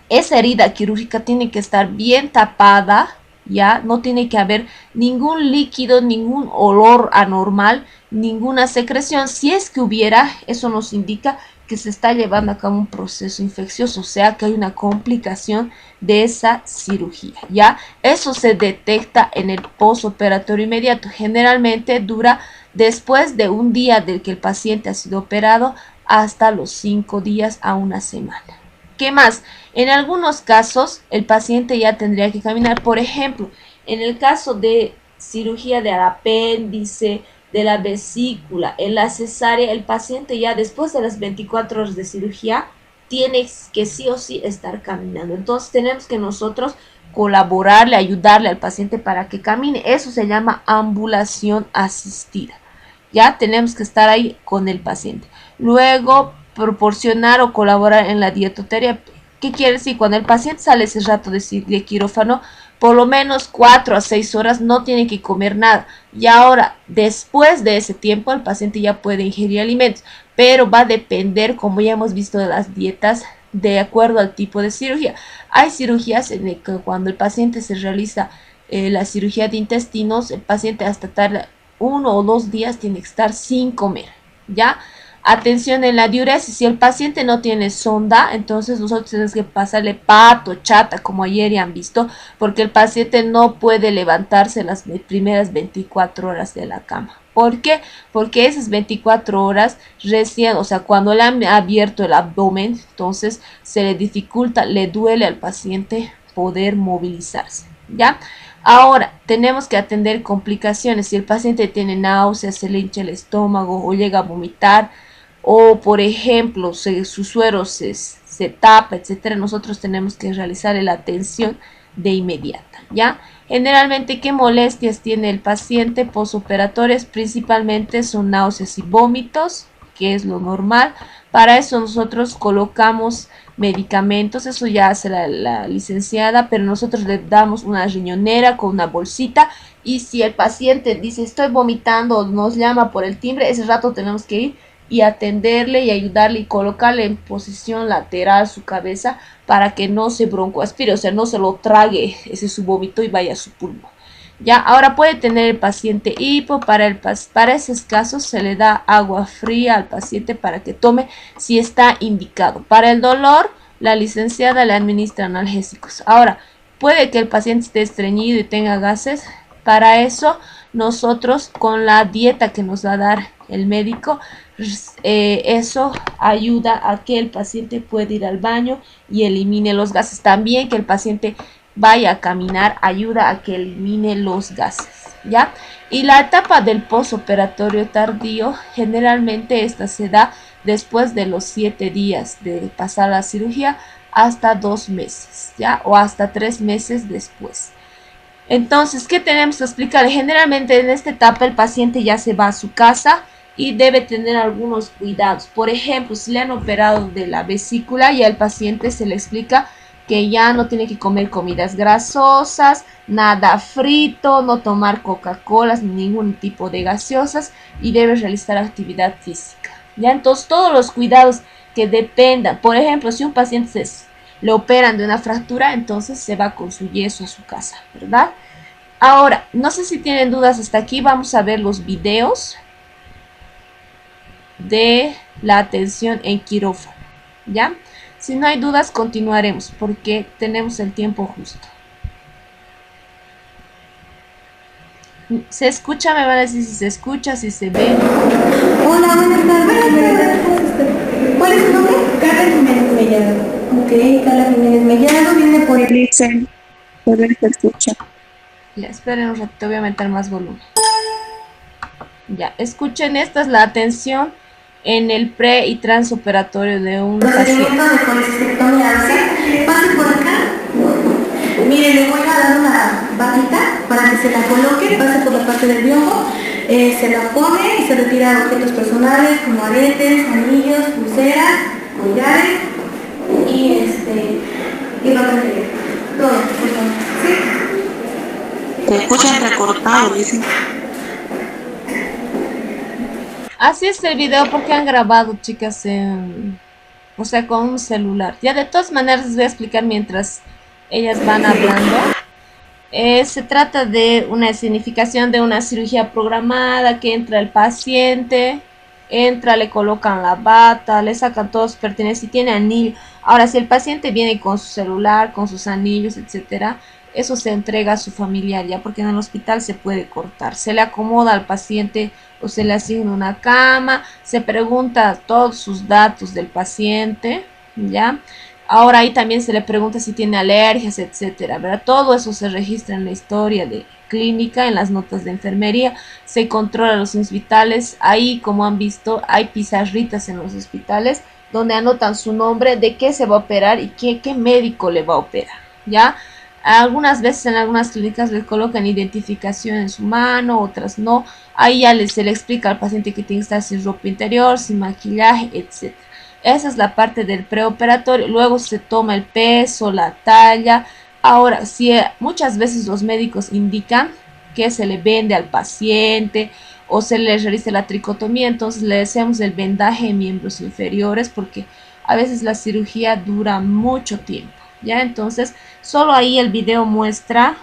esa herida quirúrgica tiene que estar bien tapada, ya no tiene que haber ningún líquido, ningún olor anormal, ninguna secreción. Si es que hubiera, eso nos indica que se está llevando a cabo un proceso infeccioso, o sea que hay una complicación de esa cirugía, ¿ya? Eso se detecta en el postoperatorio inmediato. Generalmente dura después de un día del que el paciente ha sido operado hasta los 5 días a una semana. ¿Qué más? En algunos casos el paciente ya tendría que caminar. Por ejemplo, en el caso de cirugía del apéndice, de la vesícula, en la cesárea, el paciente ya después de las 24 horas de cirugía tiene que sí o sí estar caminando. Entonces tenemos que nosotros colaborarle, ayudarle al paciente para que camine. Eso se llama ambulación asistida. Ya tenemos que estar ahí con el paciente. Luego, proporcionar o colaborar en la dietoterapia. ¿Qué quiere decir? Cuando el paciente sale ese rato de quirófano, por lo menos 4 a 6 horas no tiene que comer nada. Y ahora, después de ese tiempo, el paciente ya puede ingerir alimentos, pero va a depender, como ya hemos visto, de las dietas de acuerdo al tipo de cirugía. Hay cirugías en el que cuando el paciente se realiza la cirugía de intestinos, el paciente hasta tarda 1 o 2 días tiene que estar sin comer, ¿ya? Atención en la diuresis, si el paciente no tiene sonda, entonces nosotros tenemos que pasarle pato, chata, como ayer ya han visto, porque el paciente no puede levantarse las primeras 24 horas de la cama. ¿Por qué? Porque esas 24 horas recién, o sea, cuando le han abierto el abdomen, entonces se le dificulta, le duele al paciente poder movilizarse, ¿ya? Ahora, tenemos que atender complicaciones. Si el paciente tiene náuseas, se le hincha el estómago o llega a vomitar, o por ejemplo su suero se tapa, etcétera, nosotros tenemos que realizar la atención de inmediata, ¿ya? Generalmente, ¿qué molestias tiene el paciente posoperatorias? Principalmente son náuseas y vómitos, que es lo normal. Para eso nosotros colocamos medicamentos, eso ya hace la licenciada, pero nosotros le damos una riñonera con una bolsita, y si el paciente dice estoy vomitando o nos llama por el timbre, ese rato tenemos que ir y atenderle y ayudarle y colocarle en posición lateral su cabeza para que no se broncoaspire, o sea, no se lo trague ese su vómito y vaya a su pulmón. Ya, ahora puede tener el paciente hipo, para esos casos se le da agua fría al paciente para que tome si está indicado. Para el dolor, la licenciada le administra analgésicos. Ahora, puede que el paciente esté estreñido y tenga gases. Para eso, nosotros con la dieta que nos va a dar el médico, eso ayuda a que el paciente pueda ir al baño y elimine los gases. También que el paciente vaya a caminar ayuda a que elimine los gases, ¿ya? Y la etapa del postoperatorio tardío, generalmente esta se da después de los 7 días de pasar la cirugía hasta 2 meses, ¿ya? O hasta 3 meses después. Entonces, ¿qué tenemos que explicar? Generalmente en esta etapa el paciente ya se va a su casa y debe tener algunos cuidados. Por ejemplo, si le han operado de la vesícula, y al paciente se le explica que ya no tiene que comer comidas grasosas, nada frito, no tomar Coca-Colas ni ningún tipo de gaseosas, y debe realizar actividad física. Ya, entonces todos los cuidados que dependan, por ejemplo, si un paciente le operan de una fractura, entonces se va con su yeso a su casa, ¿verdad? Ahora, no sé si tienen dudas hasta aquí, vamos a ver los videos de la atención en quirófano, ¿ya? Si no hay dudas, continuaremos porque tenemos el tiempo justo. ¿Se escucha? Me van a decir si se escucha, si se ve. Hola, buenas tardes. ¿Cuál es su nombre? Carla Jiménez Mellado. Ok, Carla Jiménez Mellado viene por el ICE. Por ver se escucha. Ya, esperen un ratito, voy a aumentar más volumen. Ya, escuchen, esta es la atención en el pre y transoperatorio de un paciente. Procedimiento de colestectomía, ¿sí? Pase por acá. Mire, le voy a dar una batita para que se la coloque, pase por la parte del biombo, se la pone y se retira objetos personales como aretes, anillos, pulseras, collares y ropa interior. Todo, por favor. ¿Sí? Se escucha entrecortado, dicen. Así es el video porque han grabado, chicas, o sea, con un celular. Ya, de todas maneras les voy a explicar mientras ellas van hablando. Se trata de una escenificación de una cirugía programada, que entra el paciente, entra, le colocan la bata, le sacan todos sus pertenencias y tiene anillo. Ahora, si el paciente viene con su celular, con sus anillos, etcétera, eso se entrega a su familiar, ya, porque en el hospital se puede cortar. Se le acomoda al paciente o se le asigna una cama, se pregunta todos sus datos del paciente, ya. Ahora ahí también se le pregunta si tiene alergias, etcétera, ¿verdad? Todo eso se registra en la historia de clínica, en las notas de enfermería, se controla los hospitales. Ahí, como han visto, hay pizarritas en los hospitales donde anotan su nombre, de qué se va a operar y qué médico le va a operar, ¿ya? Algunas veces en algunas clínicas les colocan identificación en su mano, otras no. Ahí ya se le explica al paciente que tiene que estar sin ropa interior, sin maquillaje, etcétera. Esa es la parte del preoperatorio. Luego se toma el peso, la talla. Ahora, si muchas veces los médicos indican que se le vende al paciente o se le realiza la tricotomía, entonces le hacemos el vendaje en miembros inferiores porque a veces la cirugía dura mucho tiempo, ¿ya? Entonces, solo ahí el video muestra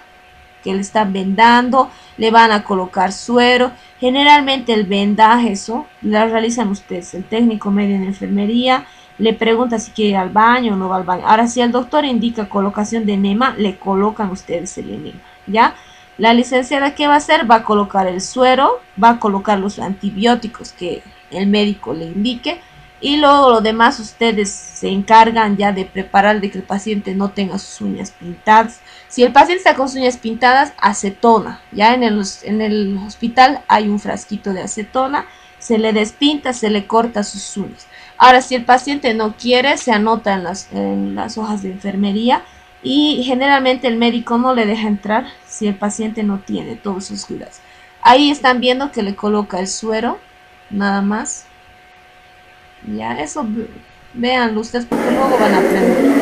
que le están vendando, le van a colocar suero. Generalmente el vendaje, eso, lo realizan ustedes, el técnico medio en enfermería, le pregunta si quiere ir al baño o no va al baño. Ahora, si el doctor indica colocación de enema, le colocan ustedes el enema, ¿ya? La licenciada, ¿qué va a hacer? Va a colocar el suero, va a colocar los antibióticos que el médico le indique, y luego lo demás ustedes se encargan ya de preparar de que el paciente no tenga sus uñas pintadas. Si el paciente está con sus uñas pintadas, acetona. Ya en el hospital hay un frasquito de acetona, se le despinta, se le corta sus uñas. Ahora, si el paciente no quiere, se anota en las hojas de enfermería, y generalmente el médico no le deja entrar si el paciente no tiene todos sus cuidados. Ahí están viendo que le coloca el suero, nada más. Ya, eso véanlo ustedes porque luego van a aprender.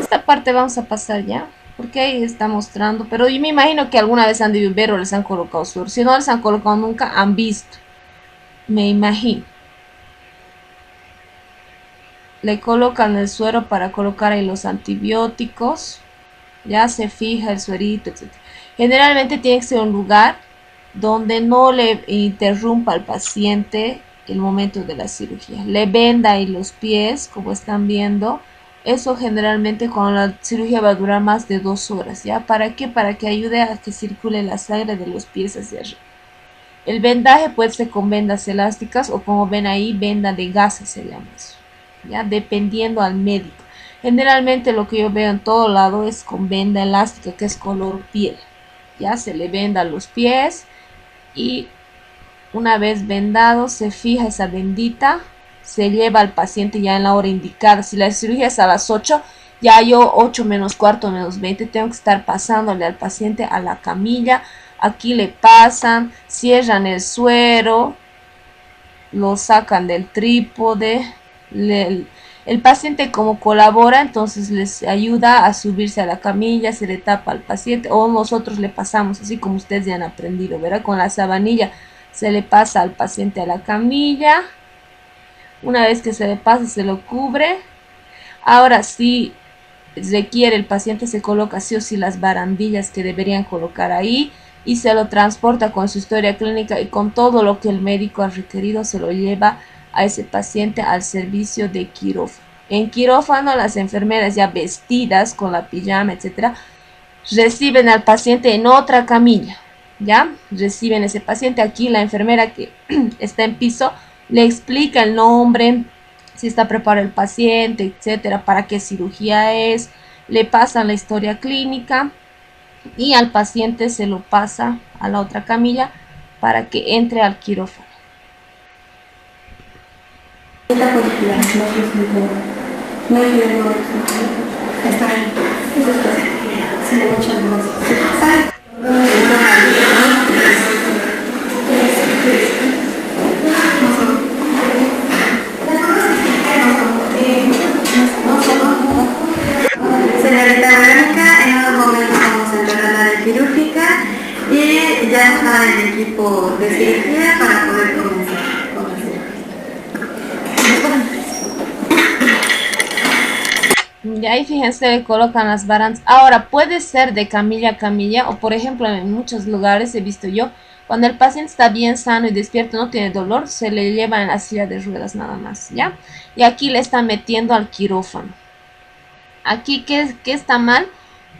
Esta parte vamos a pasar ya, porque ahí está mostrando, pero yo me imagino que alguna vez han de ver o les han colocado suero. Si no les han colocado nunca, han visto, me imagino. Le colocan el suero para colocar ahí los antibióticos, ya se fija el suerito, etc. Generalmente tiene que ser un lugar donde no le interrumpa al paciente el momento de la cirugía. Le venda ahí los pies, como están viendo. Eso generalmente cuando la cirugía va a durar más de 2 horas, ¿ya? ¿Para qué? Para que ayude a que circule la sangre de los pies hacia arriba. El vendaje puede ser con vendas elásticas o, como ven ahí, venda de gases se llama eso, ¿ya? Dependiendo al médico. Generalmente lo que yo veo en todo lado es con venda elástica, que es color piel. Ya se le venda los pies y una vez vendado se fija esa bendita, se lleva al paciente ya en la hora indicada. Si la cirugía es a las 8, ya yo 8 menos cuarto menos 20 tengo que estar pasándole al paciente a la camilla. Aquí le pasan, cierran el suero, lo sacan del trípode. El paciente como colabora, entonces les ayuda a subirse a la camilla, se le tapa al paciente o nosotros le pasamos, así como ustedes ya han aprendido, ¿verdad? Con la sabanilla se le pasa al paciente a la camilla. Una vez que se le pasa, se lo cubre. Ahora si requiere el paciente, se coloca sí o sí las barandillas que deberían colocar ahí y se lo transporta con su historia clínica y con todo lo que el médico ha requerido, se lo lleva a ese paciente al servicio de quirófano. En quirófano, las enfermeras ya vestidas con la pijama, etcétera, reciben al paciente en otra camilla. Ya reciben ese paciente. Aquí la enfermera que está en piso le explica el nombre, si está preparado el paciente, etcétera, para qué cirugía es, le pasan la historia clínica y al paciente se lo pasa a la otra camilla para que entre al quirófano. Señorita Verónica, en unos momentos vamos a entrar a la área quirúrgica y ya está el equipo de cirugía para poder comenzar con la cirugía. Y ahí fíjense, le colocan las barandas. Ahora puede ser de camilla a camilla o por ejemplo en muchos lugares he visto yo, cuando el paciente está bien sano y despierto, no tiene dolor, se le lleva en la silla de ruedas nada más, ¿ya? Y aquí le están metiendo al quirófano. Aquí, ¿qué está mal?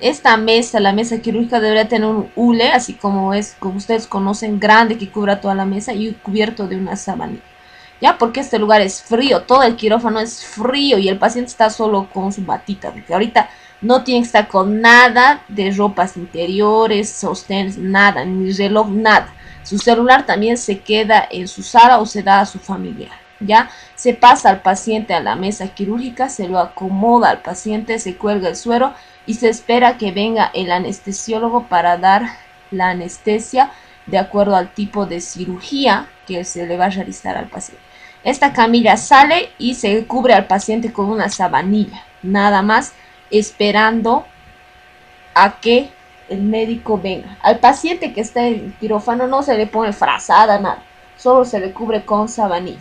Esta mesa, la mesa quirúrgica, debería tener un hule, así como es, como ustedes conocen, grande, que cubra toda la mesa y cubierto de una sabanilla. Ya, porque este lugar es frío, todo el quirófano es frío y el paciente está solo con su batita, porque ahorita no tiene que estar con nada de ropas interiores, sostenes, nada, ni reloj, nada. Su celular también se queda en su sala o se da a su familiar. Ya se pasa al paciente a la mesa quirúrgica, se lo acomoda al paciente, se cuelga el suero y se espera que venga el anestesiólogo para dar la anestesia de acuerdo al tipo de cirugía que se le va a realizar al paciente. Esta camilla sale y se cubre al paciente con una sabanilla, nada más esperando a que el médico venga. Al paciente que está en el quirófano no se le pone frazada, nada, solo se le cubre con sabanilla.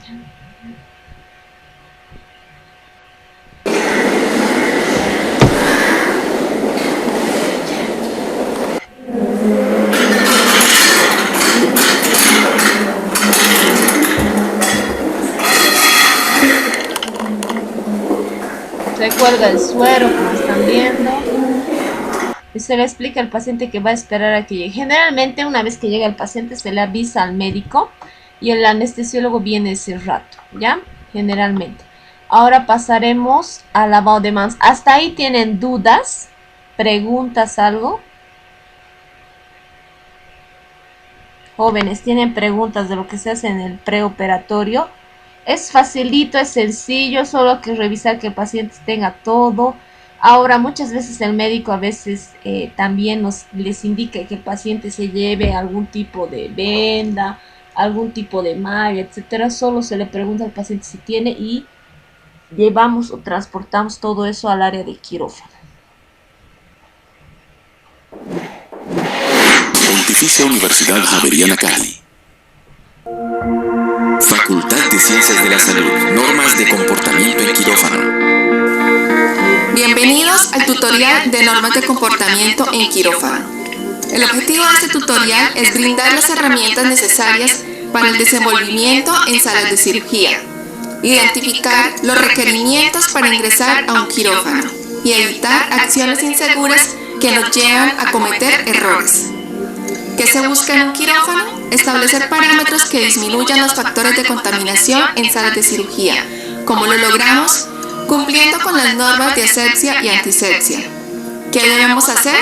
Se cuelga el suero, como están viendo, y se le explica al paciente que va a esperar a que llegue. Generalmente una vez que llega el paciente se le avisa al médico y el anestesiólogo viene ese rato, ¿ya? Generalmente. Ahora pasaremos al lavado de manos. ¿Hasta ahí tienen dudas? ¿Preguntas, algo? Jóvenes, ¿tienen preguntas de lo que se hace en el preoperatorio? Es facilito, es sencillo, solo hay que revisar que el paciente tenga todo. Ahora, muchas veces el médico a veces también les indica que el paciente se lleve algún tipo de venda, algún tipo de malla, etcétera. Solo se le pregunta al paciente si tiene y llevamos o transportamos todo eso al área de quirófano. Pontificia Universidad Javeriana Cali. Facultad de Ciencias de la Salud. Normas de comportamiento en quirófano. Bienvenidos al tutorial de normas de comportamiento en quirófano. El objetivo de este tutorial es brindar las herramientas necesarias para el desenvolvimiento en salas de cirugía, identificar los requerimientos para ingresar a un quirófano y evitar acciones inseguras que nos llevan a cometer errores. ¿Qué se busca en un quirófano? Establecer parámetros que disminuyan los factores de contaminación en salas de cirugía. ¿Cómo lo logramos? cumpliendo con las normas de asepsia y antisepsia. ¿Qué debemos hacer?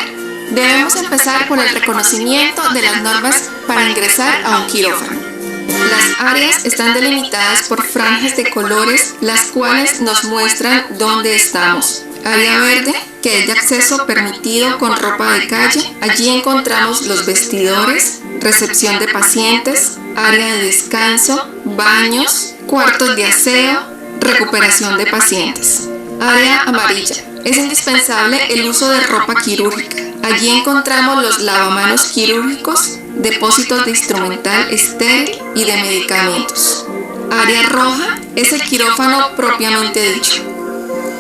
Debemos empezar por el reconocimiento de las normas para ingresar a un quirófano. Las áreas están delimitadas por franjas de colores, las cuales nos muestran dónde estamos. Área verde, que es de acceso permitido con ropa de calle. Allí encontramos los vestidores, recepción de pacientes, área de descanso, baños, cuartos de aseo, recuperación de pacientes. Área amarilla. Es indispensable el uso de ropa quirúrgica. Allí encontramos los lavamanos quirúrgicos, depósitos de instrumental estéril y de medicamentos. Área roja es el quirófano propiamente dicho.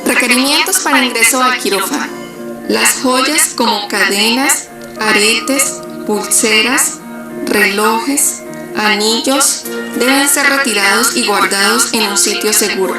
Requerimientos para ingreso al quirófano. Las joyas como cadenas, aretes, pulseras, relojes, anillos deben ser retirados y guardados en un sitio seguro.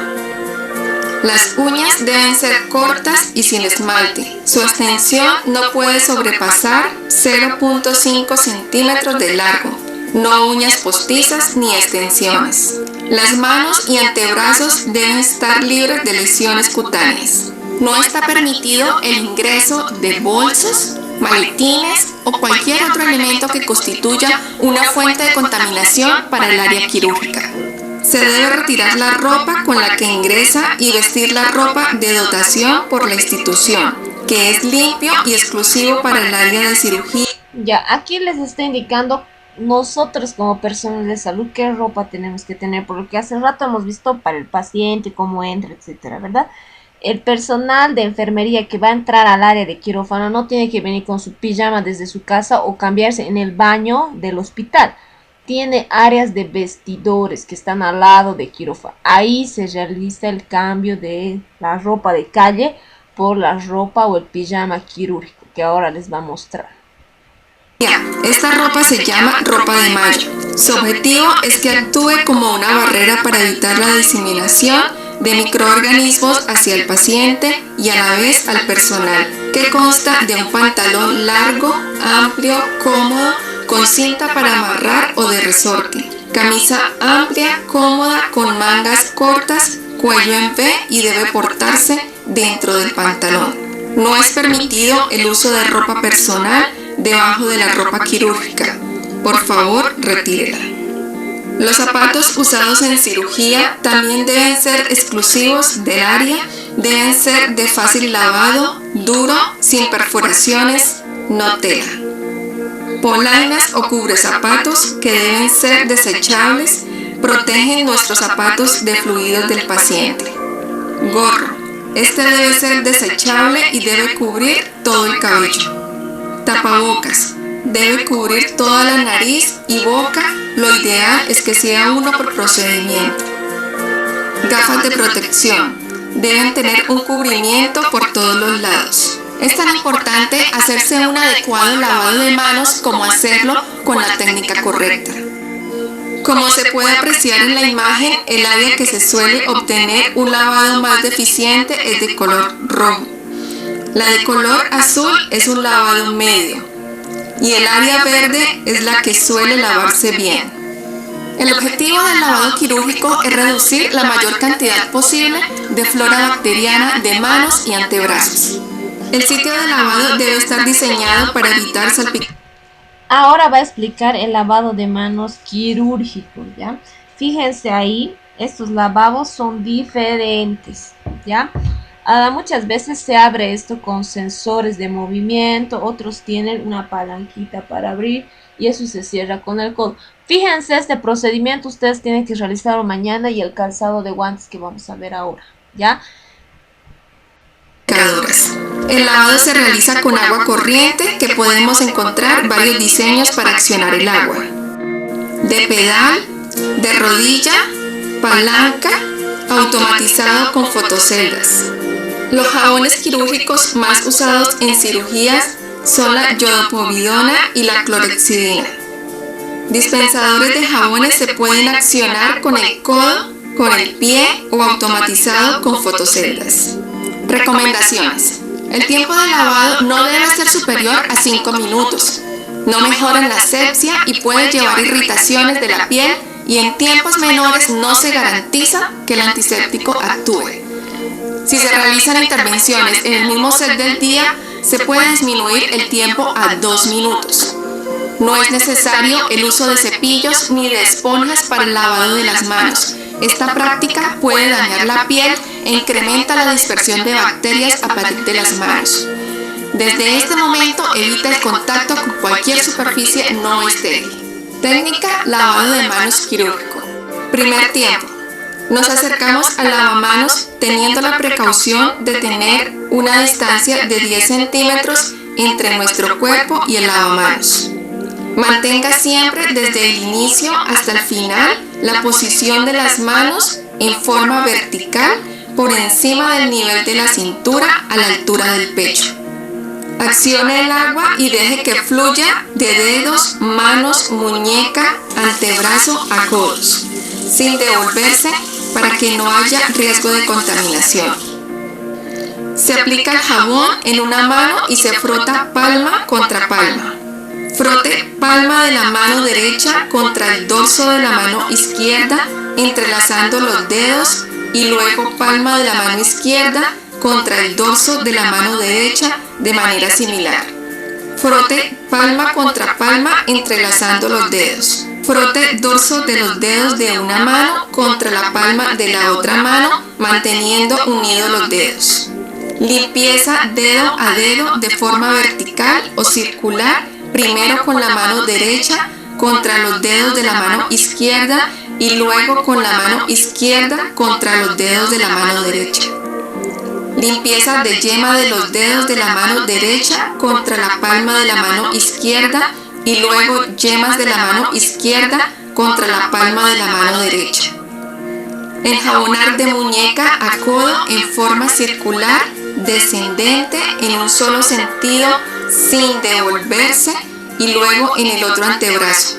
Las uñas deben ser cortas y sin esmalte. Su extensión no puede sobrepasar 0.5 centímetros de largo. No uñas postizas ni extensiones. Las manos y antebrazos deben estar libres de lesiones cutáneas. No está permitido el ingreso de bolsos, maletines o cualquier otro elemento que constituya una fuente de contaminación para el área quirúrgica. Se debe retirar la ropa con la que ingresa y vestir la ropa de dotación por la institución, que es limpio y exclusivo para el área de cirugía. Ya, aquí les está indicando nosotros como personas de salud qué ropa tenemos que tener, porque hace rato hemos visto para el paciente, cómo entra, etcétera, ¿verdad? El personal de enfermería que va a entrar al área de quirófano no tiene que venir con su pijama desde su casa o cambiarse en el baño del hospital. Tiene áreas de vestidores que están al lado de quirófano. Ahí se realiza el cambio de la ropa de calle por la ropa o el pijama quirúrgico que ahora les va a mostrar. Esta ropa se llama ropa de mallo. Su objetivo es que actúe como una barrera para evitar la diseminación de microorganismos hacia el paciente y a la vez al personal, que consta de un pantalón largo, amplio, cómodo, con cinta para amarrar o de resorte, camisa amplia, cómoda, con mangas cortas, cuello en V y debe portarse dentro del pantalón. No es permitido el uso de ropa personal debajo de la ropa quirúrgica. Por favor, retírela. Los zapatos usados en cirugía también deben ser exclusivos del área, deben ser de fácil lavado, duro, sin perforaciones, no tela. Polainas o cubrezapatos que deben ser desechables protegen nuestros zapatos de fluidos del paciente. Gorro. Este debe ser desechable y debe cubrir todo el cabello. Tapabocas. Debe cubrir toda la nariz y boca. Lo ideal es que sea uno por procedimiento. Gafas de protección. Deben tener un cubrimiento por todos los lados. Es tan importante hacerse un adecuado lavado de manos como hacerlo con la técnica correcta. Como se puede apreciar en la imagen, el área que se suele obtener un lavado más deficiente es de color rojo. La de color azul es un lavado medio y el área verde es la que suele lavarse bien. El objetivo del lavado quirúrgico es reducir la mayor cantidad posible de flora bacteriana de manos y antebrazos. El sitio de lavado debe estar diseñado para evitar salpicaduras. Ahora va a explicar el lavado de manos quirúrgico, ¿ya? Fíjense ahí, estos lavabos son diferentes, ¿ya? Muchas veces se abre esto con sensores de movimiento, otros tienen una palanquita para abrir y eso se cierra con el codo. Fíjense, este procedimiento ustedes tienen que realizarlo mañana y el calzado de guantes que vamos a ver ahora, ¿ya? El lavado se realiza con agua corriente, que podemos encontrar varios diseños para accionar el agua. De pedal, de rodilla, palanca, automatizado con fotoceldas. Los jabones quirúrgicos más usados en cirugías son la iodopovidona y la clorhexidina. Dispensadores de jabones se pueden accionar con el codo, con el pie o automatizado con fotoceldas. Recomendaciones. El tiempo de lavado no debe ser superior a 5 minutos. No mejora la asepsia y puede llevar irritaciones de la piel y en tiempos menores no se garantiza que el antiséptico actúe. Si se realizan intervenciones en el mismo set del día, se puede disminuir el tiempo a 2 minutos. No es necesario el uso de cepillos ni de esponjas para el lavado de las manos. Esta práctica puede dañar la piel e incrementa la dispersión de bacterias a partir de las manos. Desde este momento evita el contacto con cualquier superficie no estéril. Técnica lavado de manos quirúrgico. Primer tiempo. Nos acercamos al lavamanos teniendo la precaución de tener una distancia de 10 centímetros entre nuestro cuerpo y el lavamanos. Mantenga siempre desde el inicio hasta el final la posición de las manos en forma vertical por encima del nivel de la cintura a la altura del pecho. Accione el agua y deje que fluya de dedos, manos, muñeca, antebrazo a codos, sin devolverse para que no haya riesgo de contaminación. Se aplica el jabón en una mano y se frota palma contra palma. Frote palma de la mano derecha contra el dorso de la mano izquierda, entrelazando los dedos, y luego palma de la mano izquierda contra el dorso de la mano derecha de manera similar. Frote palma contra palma entrelazando los dedos. Frote dorso de los dedos de una mano contra la palma de la otra mano, manteniendo unidos los dedos. Limpieza dedo a dedo de forma vertical o circular, primero con la mano derecha contra los dedos de la mano izquierda y luego con la mano izquierda contra los dedos de la mano derecha. Limpieza de yema de los dedos de la mano derecha contra la palma de la mano izquierda y luego yemas de la mano izquierda contra la palma de la mano derecha. Enjabonar de muñeca a codo en forma circular, descendente en un solo sentido sin devolverse y luego en el otro antebrazo.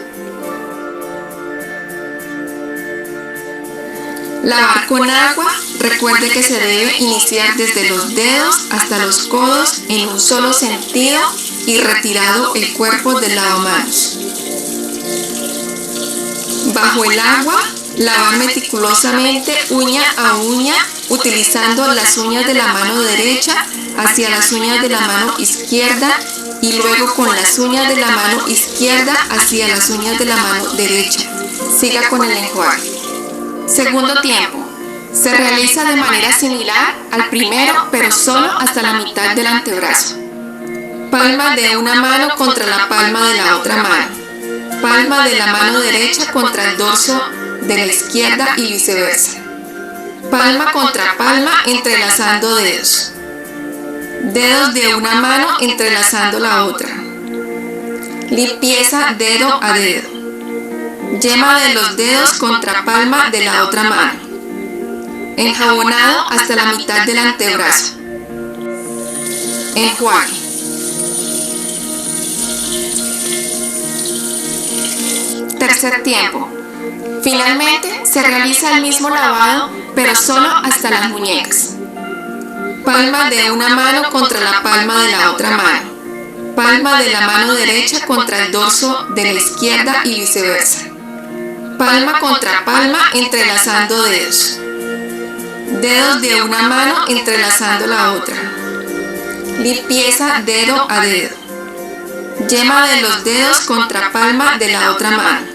Lavar con agua. Recuerde que se debe iniciar desde los dedos hasta los codos en un solo sentido y retirado el cuerpo del lavamanos. Bajo el agua, lavar meticulosamente uña a uña, utilizando las uñas de la mano derecha hacia las uñas de la mano izquierda y luego con las uñas de la mano izquierda hacia las uñas de la mano derecha. Siga con el enjuague. Segundo tiempo. Se realiza de manera similar al primero, pero solo hasta la mitad del antebrazo. Palma de una mano contra la palma de la otra mano. Palma de la mano derecha contra el dorso de la izquierda y viceversa. Palma contra palma entrelazando dedos. Dedos de una mano entrelazando la otra. Limpieza dedo a dedo. Yema de los dedos contra palma de la otra mano. Enjabonado hasta la mitad del antebrazo. Enjuague. Tercer tiempo. Finalmente se realiza el mismo lavado, pero solo hasta las muñecas. Palma de una mano contra la palma de la otra mano. Palma de la mano derecha contra el dorso de la izquierda y viceversa. Palma contra palma entrelazando dedos. Dedos de una mano entrelazando la otra. Limpieza dedo a dedo. Yema de los dedos contra palma de la otra mano.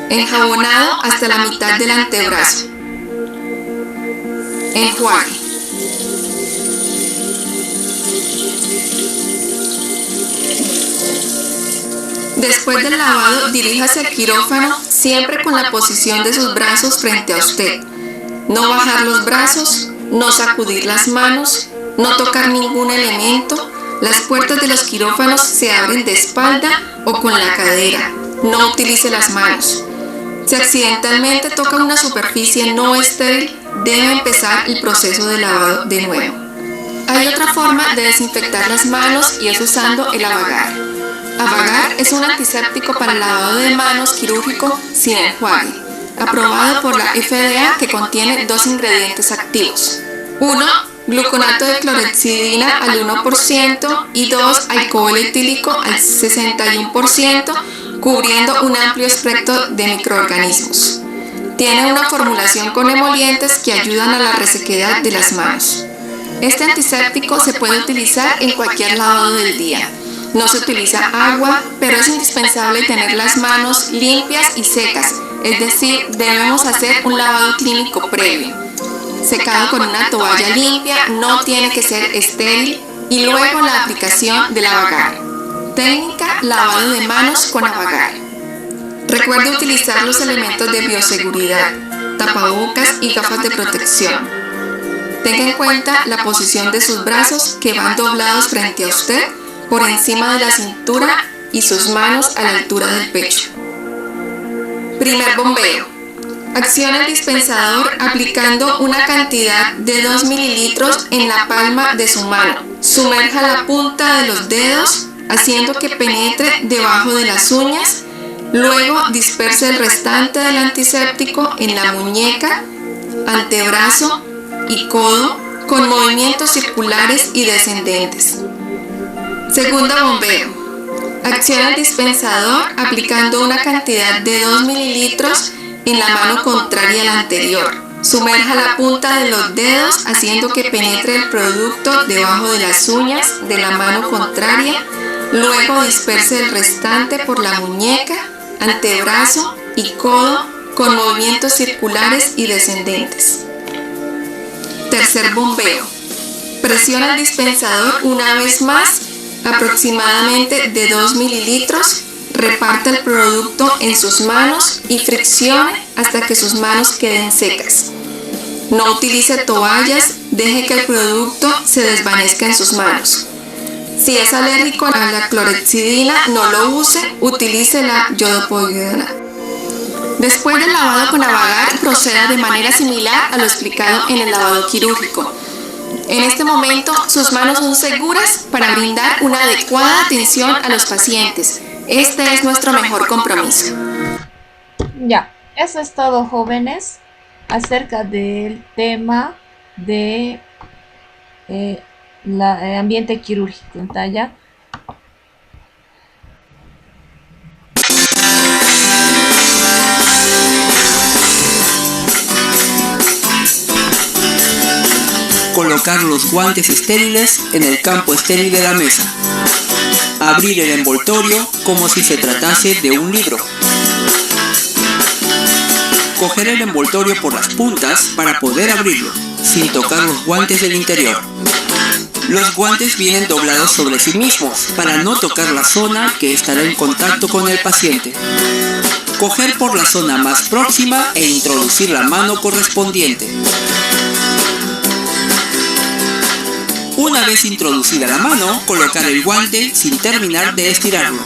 Enjabonado hasta la mitad del antebrazo. Enjuague. Después del lavado, diríjase al quirófano siempre con la posición de sus brazos frente a usted. No bajar los brazos, no sacudir las manos, no tocar ningún elemento. Las puertas de los quirófanos se abren de espalda o con la cadera. No utilice las manos. Si accidentalmente toca una superficie no estéril, debe empezar el proceso de lavado de nuevo. Hay otra forma de desinfectar las manos y es usando el Ava-Gar. Ava-Gar es un antiséptico para el lavado de manos quirúrgico sin enjuague, aprobado por la FDA, que contiene 2 ingredientes activos. 1. Gluconato de clorhexidina al 1% y 2. Alcohol etílico al 61%, cubriendo un amplio espectro de microorganismos. Tiene una formulación con emolientes que ayudan a la resequedad de las manos. Este antiséptico se puede utilizar en cualquier lavado del día. No se utiliza agua, pero es indispensable tener las manos limpias y secas, es decir, debemos hacer un lavado clínico previo. Secado con una toalla limpia, no tiene que ser estéril, y luego la aplicación del Ava-Gard. Técnica lavado de manos con Ava-Gard. Recuerde utilizar los elementos de bioseguridad, tapabocas y gafas de protección. Tenga en cuenta la posición de sus brazos que van doblados frente a usted por encima de la cintura y sus manos a la altura del pecho. Primer bombeo. Acciona el dispensador aplicando una cantidad de 2 mililitros en la palma de su mano. Sumerja la punta de los dedos haciendo que penetre debajo de las uñas. Luego disperse el restante del antiséptico en la muñeca, antebrazo y codo con movimientos circulares y descendentes. Segundo bombeo. Acciona el dispensador aplicando una cantidad de 2 mililitros en la mano contraria a la anterior. Sumerja la punta de los dedos haciendo que penetre el producto debajo de las uñas de la mano contraria. Luego disperse el restante por la muñeca, antebrazo y codo con movimientos circulares y descendentes. Tercer bombeo. Presiona el dispensador una vez más, aproximadamente de 2 mililitros. Reparte el producto en sus manos y friccione hasta que sus manos queden secas. No utilice toallas, deje que el producto se desvanezca en sus manos. Si es alérgico a la clorhexidina, no lo use, utilice la iodopovidona. Después del lavado con Ava-Gard, proceda de manera similar a lo explicado en el lavado quirúrgico. En este momento, sus manos son seguras para brindar una adecuada atención a los pacientes. Este es nuestro mejor compromiso. Ya, eso es todo, jóvenes, acerca del tema de el ambiente quirúrgico en talla. Colocar los guantes estériles en el campo estéril de la mesa. Abrir el envoltorio como si se tratase de un libro. Coger el envoltorio por las puntas para poder abrirlo, sin tocar los guantes del interior. Los guantes vienen doblados sobre sí mismos para no tocar la zona que estará en contacto con el paciente. Coger por la zona más próxima e introducir la mano correspondiente. Una vez introducida la mano, colocar el guante sin terminar de estirarlo.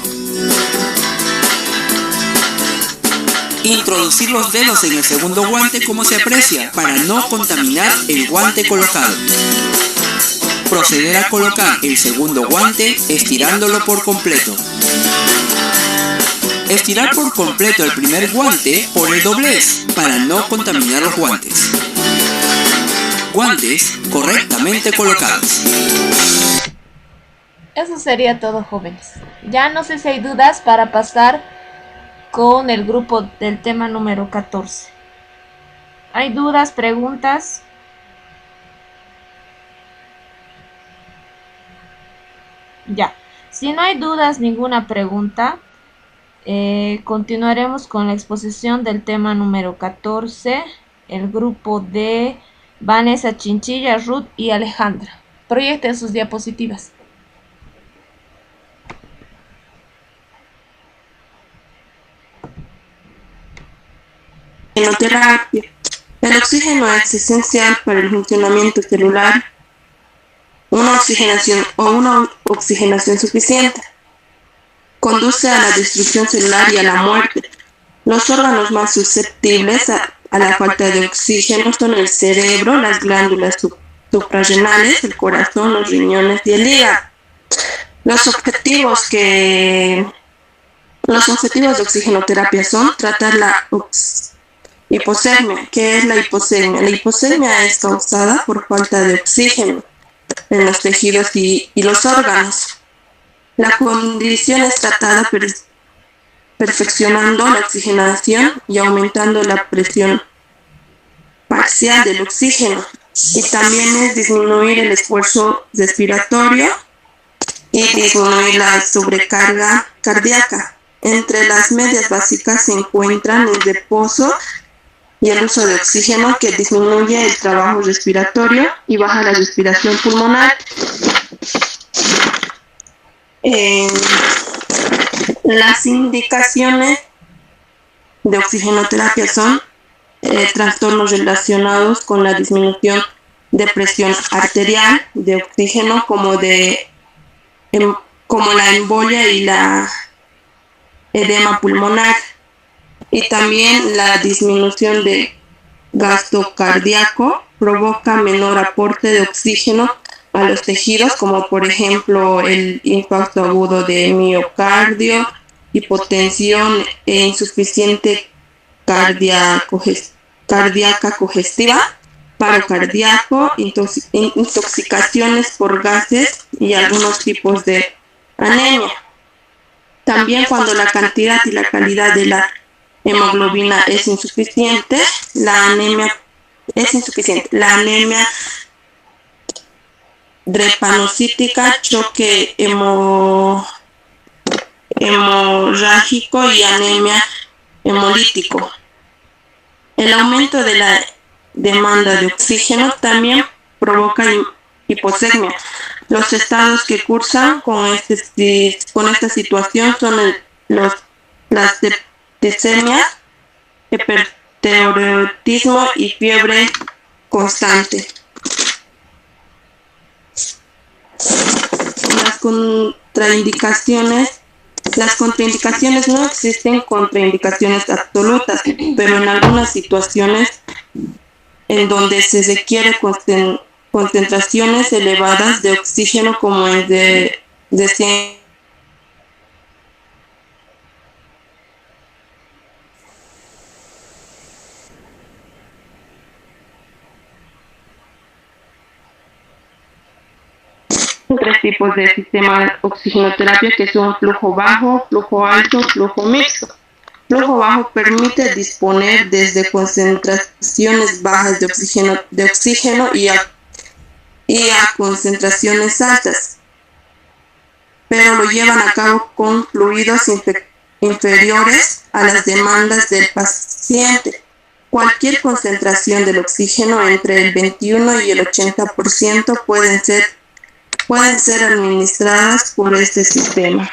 Introducir los dedos en el segundo guante como se aprecia, para no contaminar el guante colocado. Proceder a colocar el segundo guante estirándolo por completo. Estirar por completo el primer guante por el doblez, para no contaminar los guantes. Guantes correctamente colocados. Eso sería todo, jóvenes. Ya no sé si hay dudas para pasar con el grupo del tema número 14. ¿Hay dudas, preguntas? Ya. Si no hay dudas, ninguna pregunta, continuaremos con la exposición del tema número 14, el grupo de Vanessa, Chinchilla, Ruth y Alejandra. Proyecten sus diapositivas. Oxigenoterapia. El oxígeno es esencial para el funcionamiento celular. Una oxigenación suficiente conduce a la destrucción celular y a la muerte. Los órganos más susceptibles a la falta de oxígeno son el cerebro, las glándulas suprarrenales, el corazón, los riñones y el hígado. Los objetivos de oxigenoterapia son tratar la hipoxemia. ¿Qué es la hipoxemia? La hipoxemia es causada por falta de oxígeno en los tejidos y los órganos. La condición es tratada perfeccionando la oxigenación y aumentando la presión parcial del oxígeno. Y también es disminuir el esfuerzo respiratorio y disminuir la sobrecarga cardíaca. Entre las medidas básicas se encuentran el reposo y el uso de oxígeno, que disminuye el trabajo respiratorio y baja la respiración pulmonar. Las indicaciones de oxigenoterapia son trastornos relacionados con la disminución de presión arterial, de oxígeno, como la embolia y la edema pulmonar, y también la disminución de gasto cardíaco provoca menor aporte de oxígeno a los tejidos, como por ejemplo el infarto agudo de miocardio, hipotensión e insuficiente cardíaca congestiva, paro cardíaco, intoxicaciones por gases y algunos tipos de anemia. También cuando la cantidad y la calidad de la hemoglobina es insuficiente, la anemia drepanocítica, choque hemorrágico y anemia hemolítico. El aumento de la demanda de oxígeno también provoca hipoxemia. Los estados que cursan con esta situación son las septicemia, hipertiroidismo y fiebre constante. Las contraindicaciones no existen contraindicaciones absolutas, pero en algunas situaciones en donde se requiere concentraciones elevadas de oxígeno, como el de 100 tres tipos de sistema de oxigenoterapia, que son flujo bajo, flujo alto, flujo mixto. Flujo bajo permite disponer desde concentraciones bajas de oxígeno y a concentraciones altas, pero lo llevan a cabo con fluidos inferiores a las demandas del paciente. Cualquier concentración del oxígeno entre el 21 y el 80% pueden ser administradas por este sistema.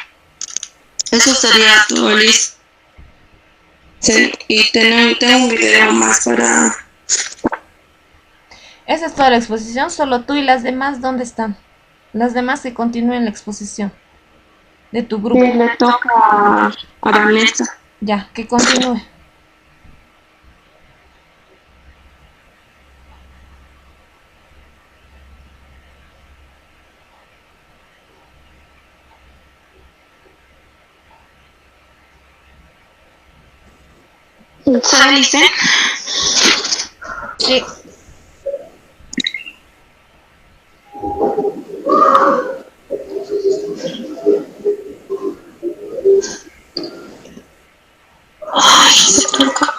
Eso sería todo, Liz. Y tengo un video más para... Esa es toda la exposición, solo tú. ¿Y las demás dónde están? Las demás que continúen la exposición de tu grupo. Sí, le toca a Vanessa. Ya, que continúe. ¿Sabe, Lice? Sí. Ay, se toca.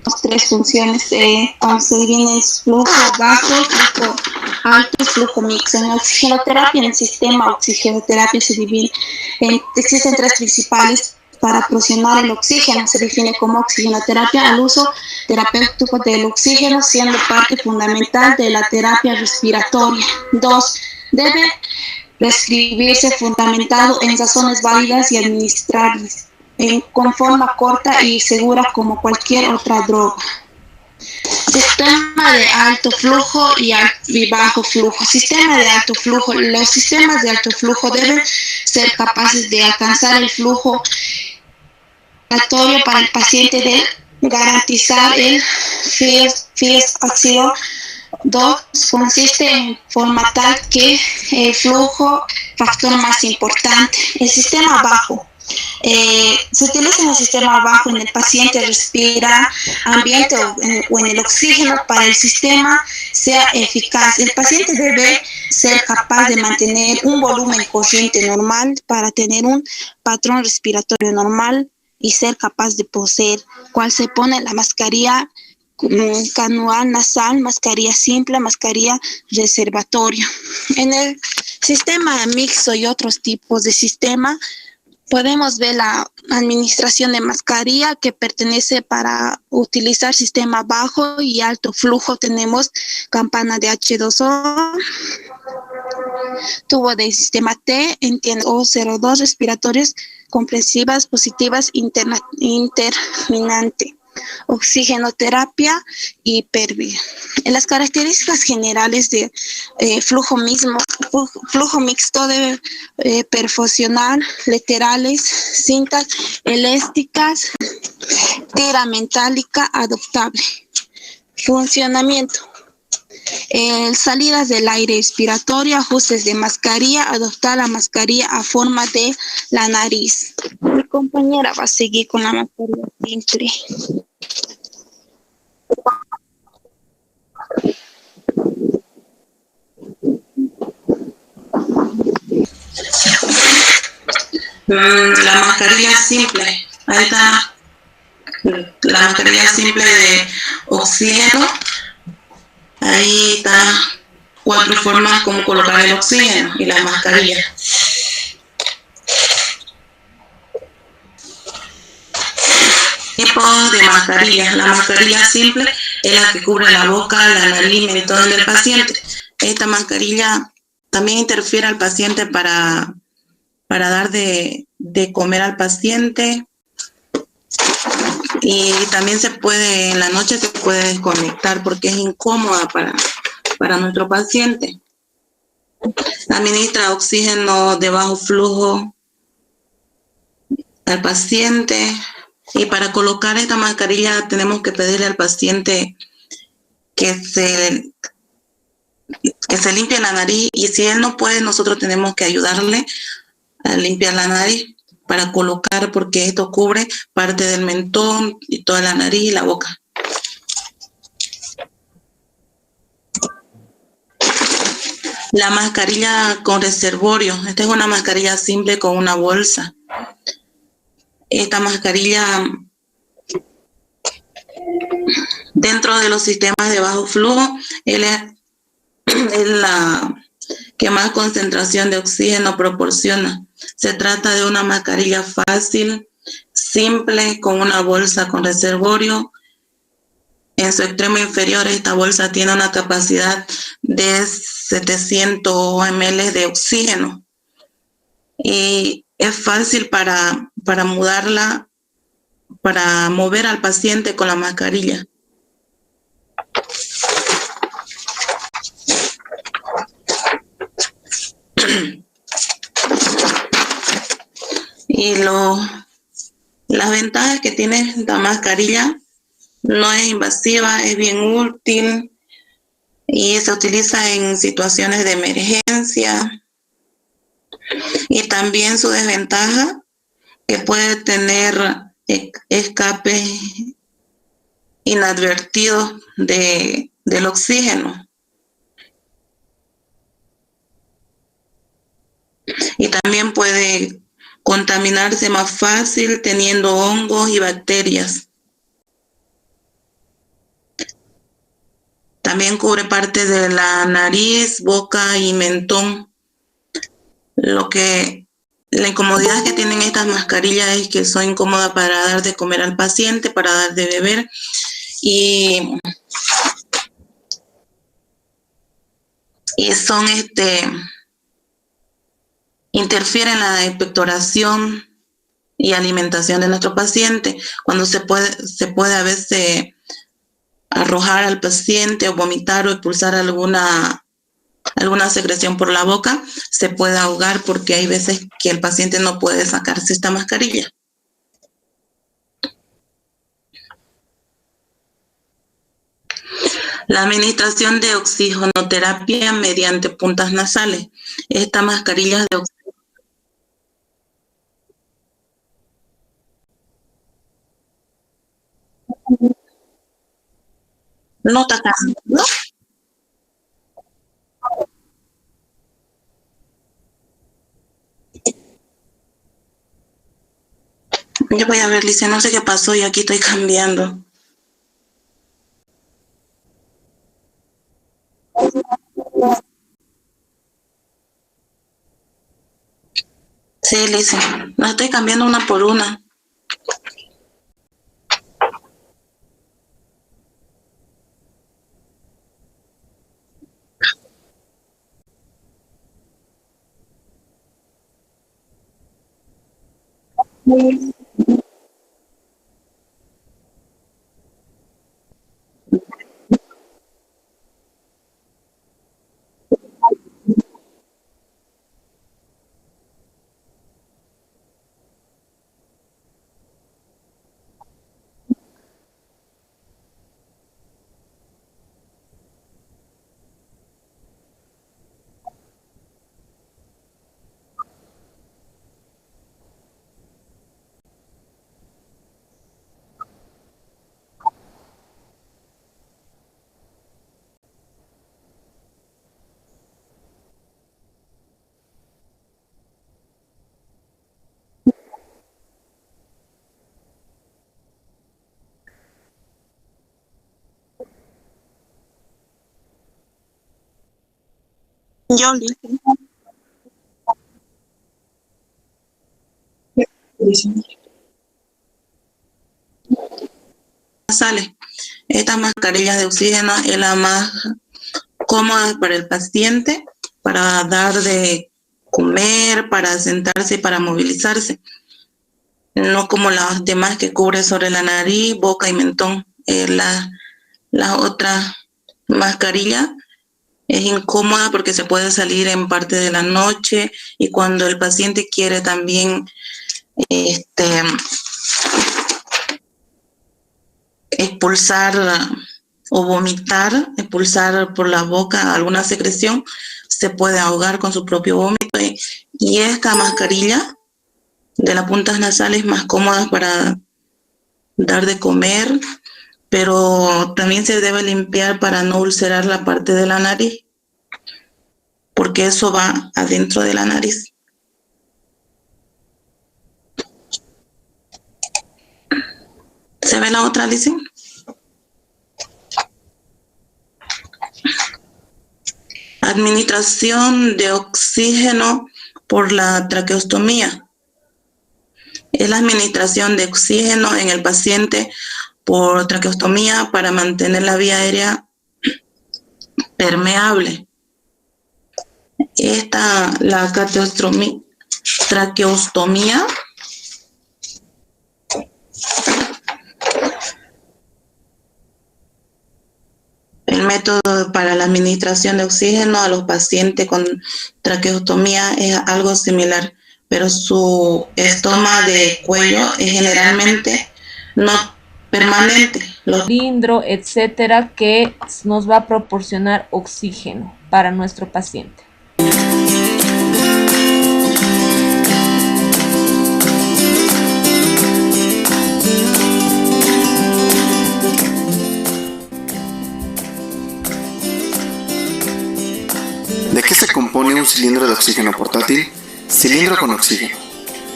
Las tres funciones se dividen en flujo bajo, flujo alto, flujo mixto. En la oxigenoterapia, en el sistema oxigenoterapia existen tres principales para proporcionar el oxígeno. Se define como oxigenoterapia al uso terapéutico del oxígeno, siendo parte fundamental de la terapia respiratoria. 2. Debe prescribirse fundamentado en razones válidas y administrables con forma corta y segura como cualquier otra droga. Sistema de alto flujo y bajo flujo. Sistema de alto flujo. Los sistemas de alto flujo deben ser capaces de alcanzar el flujo respiratorio para el paciente, de garantizar el ácido. 2. Consiste en forma tal que el flujo, factor más importante. El sistema bajo. Se utiliza en el sistema bajo, en el paciente respira ambiente o en el oxígeno para el sistema sea eficaz. El paciente debe ser capaz de mantener un volumen corriente normal para tener un patrón respiratorio normal y ser capaz de poseer. ¿Cuál se pone? La mascarilla canual nasal, mascarilla simple, mascarilla reservatorio. En el sistema mixto y otros tipos de sistema, podemos ver la administración de mascarilla que pertenece para utilizar sistema bajo y alto flujo. Tenemos campana de H2O, tubo de sistema T, entiendo O02, respiratorios comprensivas positivas interminante, oxigenoterapia y PERVI. En las características generales de flujo mixto de perfusional, laterales, cintas elásticas, tira metálica adoptable. Funcionamiento. Salidas del aire respiratorio, ajustes de mascarilla, adoptar la mascarilla a forma de la nariz. Mi compañera va a seguir con la mascarilla simple. La mascarilla simple, ahí está la mascarilla simple de oxígeno. Ahí está 4 formas como colocar el oxígeno y la mascarilla. Tipos de mascarillas. La mascarilla simple es la que cubre la boca, la nariz, el mentón del paciente. Esta mascarilla también interfiere al paciente para dar de comer al paciente. Y también en la noche se puede desconectar porque es incómoda para nuestro paciente. Administra oxígeno de bajo flujo al paciente. Y para colocar esta mascarilla tenemos que pedirle al paciente que se limpie la nariz, y si él no puede, nosotros tenemos que ayudarle a limpiar la nariz para colocar, porque esto cubre parte del mentón y toda la nariz y la boca. La mascarilla con reservorio. Esta es una mascarilla simple con una bolsa. Esta mascarilla, dentro de los sistemas de bajo flujo, es la que más concentración de oxígeno proporciona. Se trata de una mascarilla fácil, simple, con una bolsa con reservorio. En su extremo inferior, esta bolsa tiene una capacidad de 700 ml de oxígeno. Y es fácil para mudarla, para mover al paciente con la mascarilla. Y las ventajas que tiene esta mascarilla: no es invasiva, es bien útil y se utiliza en situaciones de emergencia. Y también su desventaja, que puede tener escape inadvertido del oxígeno. Y también puede contaminarse más fácil teniendo hongos y bacterias. También cubre parte de la nariz, boca y mentón. La incomodidad que tienen estas mascarillas es que son incómodas para dar de comer al paciente, para dar de beber, y son interfieren en la expectoración y alimentación de nuestro paciente. Cuando se puede a veces arrojar al paciente o vomitar o expulsar alguna secreción por la boca, se puede ahogar, porque hay veces que el paciente no puede sacarse esta mascarilla. La administración de oxigenoterapia mediante puntas nasales. Estas mascarillas de oxígeno No está cambiando. Yo voy a ver, Lice, no sé qué pasó y aquí estoy cambiando. Sí, Lice, la estoy cambiando una por una. Yo, Lice. Sale. Esta mascarilla de oxígeno es la más cómoda para el paciente, para dar de comer, para sentarse, para movilizarse. No como las demás que cubre sobre la nariz, boca y mentón. La otra mascarilla es incómoda porque se puede salir en parte de la noche y cuando el paciente quiere también expulsar o vomitar, expulsar por la boca alguna secreción, se puede ahogar con su propio vómito. Y esta mascarilla de las puntas nasales es más cómoda para dar de comer, pero también se debe limpiar para no ulcerar la parte de la nariz, porque eso va adentro de la nariz. ¿Se ve la otra, Lice? Administración de oxígeno por la traqueostomía. Es la administración de oxígeno en el paciente por traqueostomía para mantener la vía aérea permeable. La traqueostomía el método para la administración de oxígeno a los pacientes con traqueostomía es algo similar, pero su estoma de cuello es generalmente no permanente. Cilindro, etcétera, que nos va a proporcionar oxígeno para nuestro paciente. ¿De qué se compone un cilindro de oxígeno portátil? Cilindro con oxígeno,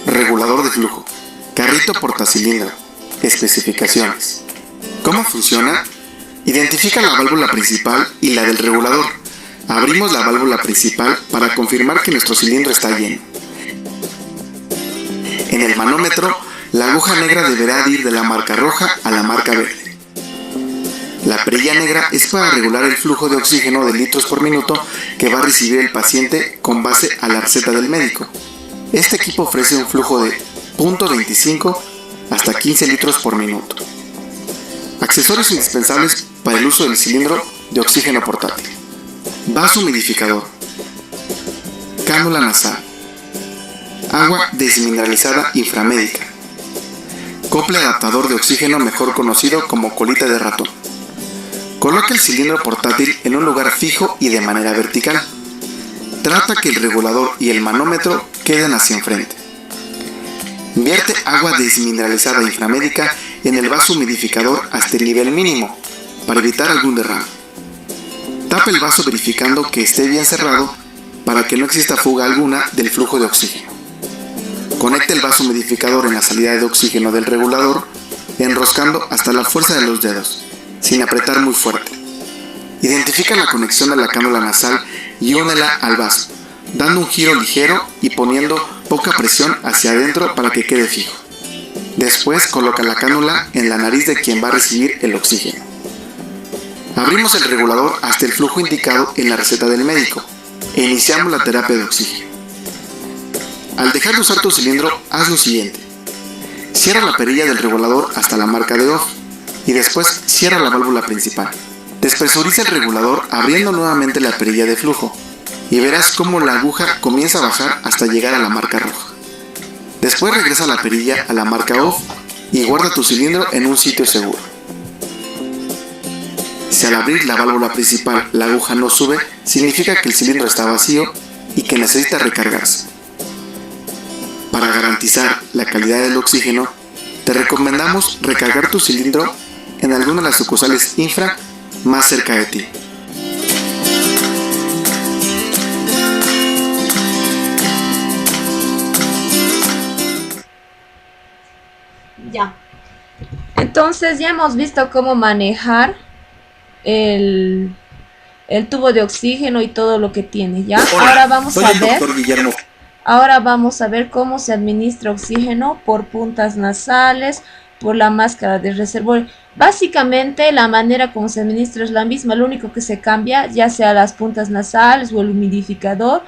regulador de flujo, carrito portacilindro, especificaciones. ¿Cómo funciona? Identifica la válvula principal y la del regulador. Abrimos la válvula principal para confirmar que nuestro cilindro está lleno. En el manómetro, la aguja negra deberá ir de la marca roja a la marca verde. La perilla negra es para regular el flujo de oxígeno de litros por minuto que va a recibir el paciente con base a la receta del médico. Este equipo ofrece un flujo de 0.25 hasta 15 litros por minuto. Accesorios indispensables para el uso del cilindro de oxígeno portátil: vaso humidificador, cánula nasal, agua desmineralizada inframédica, cofre adaptador de oxígeno mejor conocido como colita de ratón. Coloca el cilindro portátil en un lugar fijo y de manera vertical. Trata que el regulador y el manómetro queden hacia enfrente. Vierte agua desmineralizada inframédica en el vaso humidificador hasta el nivel mínimo. para evitar algún derrame. Tapa el vaso verificando que esté bien cerrado para que no exista fuga alguna del flujo de oxígeno. Conecta el vaso humidificador en la salida de oxígeno del regulador, enroscando hasta la fuerza de los dedos, sin apretar muy fuerte. Identifica la conexión de la cánula nasal y únela al vaso, dando un giro ligero y poniendo poca presión hacia adentro para que quede fijo. Después coloca la cánula en la nariz de quien va a recibir el oxígeno. Abrimos el regulador hasta el flujo indicado en la receta del médico e iniciamos la terapia de oxígeno. Al dejar de usar tu cilindro, haz lo siguiente. Cierra la perilla del regulador hasta la marca de off y después cierra la válvula principal. Despresuriza el regulador abriendo nuevamente la perilla de flujo y verás cómo la aguja comienza a bajar hasta llegar a la marca roja. Después regresa la perilla a la marca off y guarda tu cilindro en un sitio seguro. Si al abrir la válvula principal la aguja no sube, significa que el cilindro está vacío y que necesita recargarse. Para garantizar la calidad del oxígeno, te recomendamos recargar tu cilindro en alguna de las sucursales infra más cerca de ti. Ya. Entonces ya hemos visto cómo manejar el tubo de oxígeno y todo lo que tiene, ¿ya? Hola, ahora vamos soy a el ver. doctor Guillermo. Ahora vamos a ver cómo se administra oxígeno por puntas nasales, por la máscara de reservorio. Básicamente la manera como se administra es la misma, lo único que se cambia, ya sea las puntas nasales o el humidificador,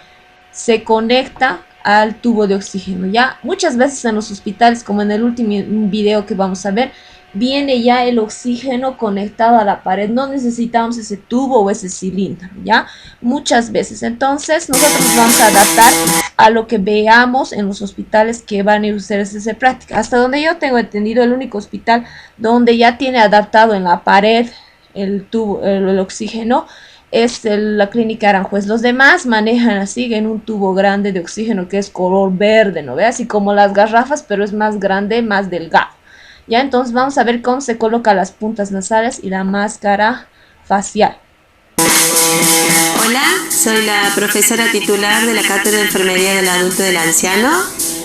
se conecta al tubo de oxígeno. Ya muchas veces en los hospitales, como en el último video que vamos a ver, viene ya el oxígeno conectado a la pared, no necesitamos ese tubo o ese cilindro, ya muchas veces. Entonces nosotros nos vamos a adaptar a lo que veamos en los hospitales que van a usar esa práctica. Hasta donde yo tengo entendido, el único hospital donde ya tiene adaptado en la pared el tubo, el oxígeno, es la clínica Aranjuez. Los demás manejan así en un tubo grande de oxígeno que es color verde, ¿no ve? Así como las garrafas, pero es más grande, más delgado. Ya, entonces vamos a ver cómo se colocan las puntas nasales y la máscara facial. Hola, soy la profesora titular de la Cátedra de Enfermería del Adulto y del Anciano,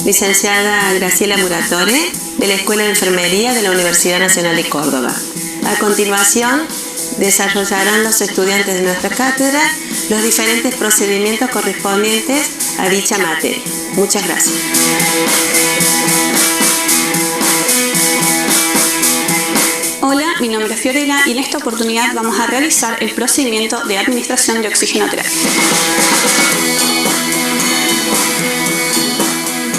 licenciada Graciela Muratore, de la Escuela de Enfermería de la Universidad Nacional de Córdoba. A continuación, desarrollarán los estudiantes de nuestra cátedra los diferentes procedimientos correspondientes a dicha materia. Muchas gracias. Hola, mi nombre es Fiorella y en esta oportunidad vamos a realizar el procedimiento de administración de oxigenoterapia.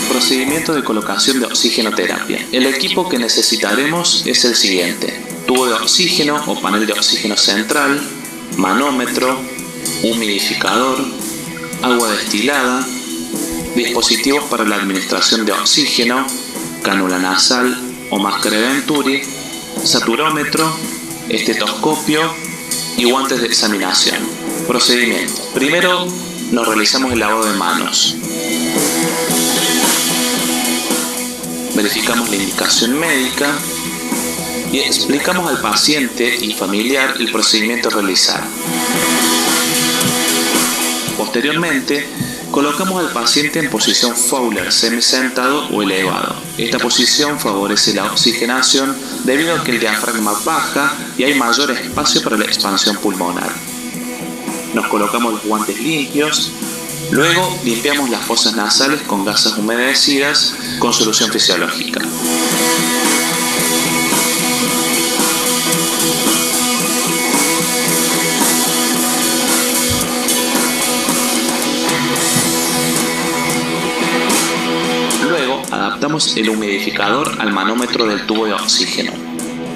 Procedimiento de colocación de oxigenoterapia. El equipo que necesitaremos es el siguiente: tubo de oxígeno o panel de oxígeno central, manómetro, humidificador, agua destilada, dispositivos para la administración de oxígeno, cánula nasal o máscara de Venturi, saturómetro, estetoscopio y guantes de examinación. Procedimiento. Primero nos realizamos el lavado de manos. Verificamos la indicación médica y explicamos al paciente y familiar el procedimiento a realizar. Posteriormente, colocamos al paciente en posición Fowler semisentado o elevado. Esta posición favorece la oxigenación debido a que el diafragma baja y hay mayor espacio para la expansión pulmonar. Nos colocamos los guantes limpios. Luego limpiamos las fosas nasales con gasas humedecidas con solución fisiológica. Luego adaptamos el humidificador al manómetro del tubo de oxígeno.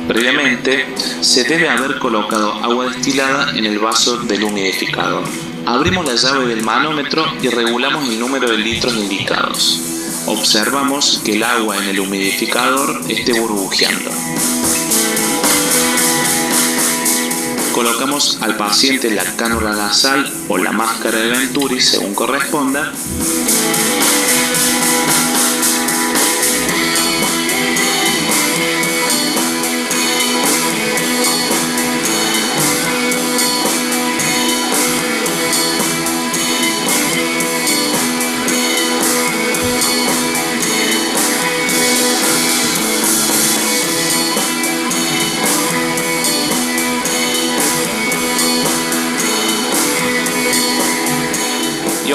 Previamente se debe haber colocado agua destilada en el vaso del humidificador. Abrimos la llave del manómetro y regulamos el número de litros indicados. Observamos que el agua en el humidificador esté burbujeando. Colocamos al paciente la cánula nasal o la máscara de Venturi según corresponda.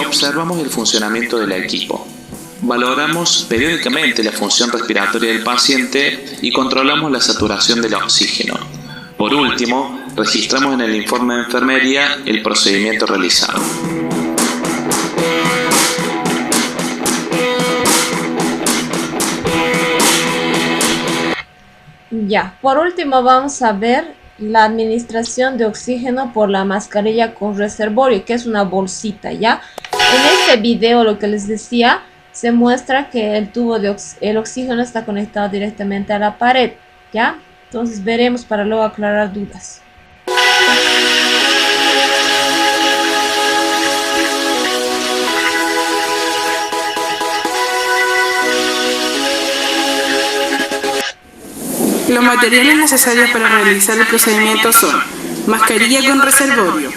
observamos el funcionamiento del equipo. Valoramos periódicamente la función respiratoria del paciente y controlamos la saturación del oxígeno. Por último, registramos en el informe de enfermería el procedimiento realizado. Ya, por último vamos a ver la administración de oxígeno por la mascarilla con reservorio, que es una bolsita, ¿ya? En este video, lo que les decía, se muestra que el tubo de el oxígeno está conectado directamente a la pared, ¿ya? Entonces veremos para luego aclarar dudas. Los materiales necesarios para realizar el procedimiento son mascarilla con reservorio,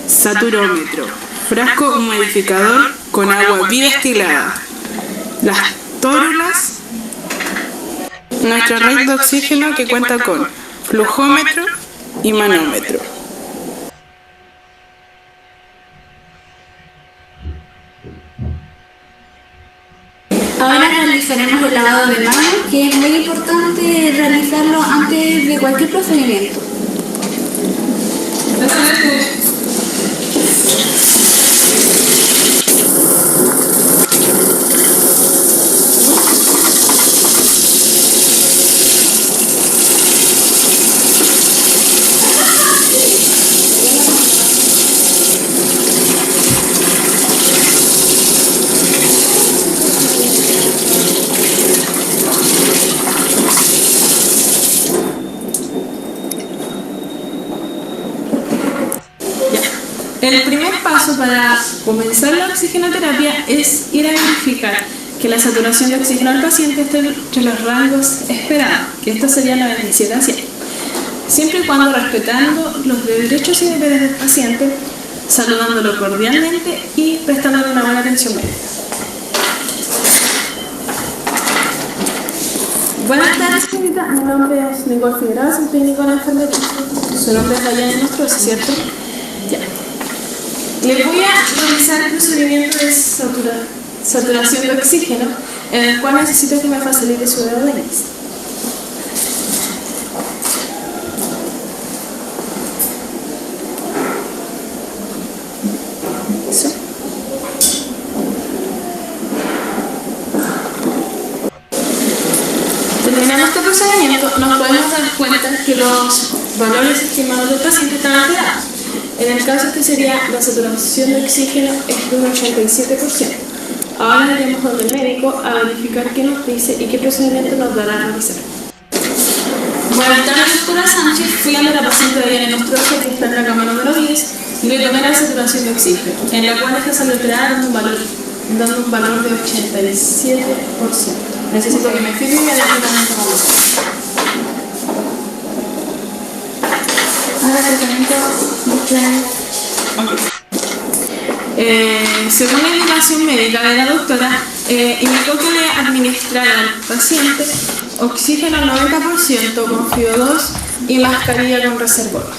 saturómetro, frasco humidificador con agua bidestilada, las tórulas, nuestra red de oxígeno que cuenta con flujómetro y manómetro. Ahora realizaremos el lavado de manos, que es muy importante realizarlo antes de cualquier procedimiento. El primer paso para comenzar la oxigenoterapia es ir a verificar que la saturación de oxígeno del paciente esté entre los rangos esperados, que esto sería 97 a 100, siempre y cuando respetando los derechos y deberes del paciente, saludándolo cordialmente y prestándole una buena atención médica. Buenas tardes, señorita. Mi nombre es Nicole Figueroa, soy técnico de enfermería. Su nombre es Dayana Nostroza, ¿cierto? Ya. Les voy a realizar el procedimiento de saturación de oxígeno, en el cual necesito que me facilite su dedo de índice. Eso. Terminando este procedimiento, nos podemos dar cuenta que los valores estimados del paciente están alterados. En el caso este sería la saturación de oxígeno es de un 87%. Ahora iremos donde el médico a verificar qué nos dice y qué procedimiento nos dará a realizar. Buenas tardes, doctora Sánchez. Fui a la paciente de Diana Nostroza, que está en la cama número 10, y le tomé la saturación de oxígeno, en la cual esta salió alterada dando un valor de 87%. Necesito que me firme inmediatamente con usted. Ahora te comento. Según la indicación médica de la doctora, indicó que le administrara al paciente oxígeno al 90% con FIO2 y mascarilla con reservorio,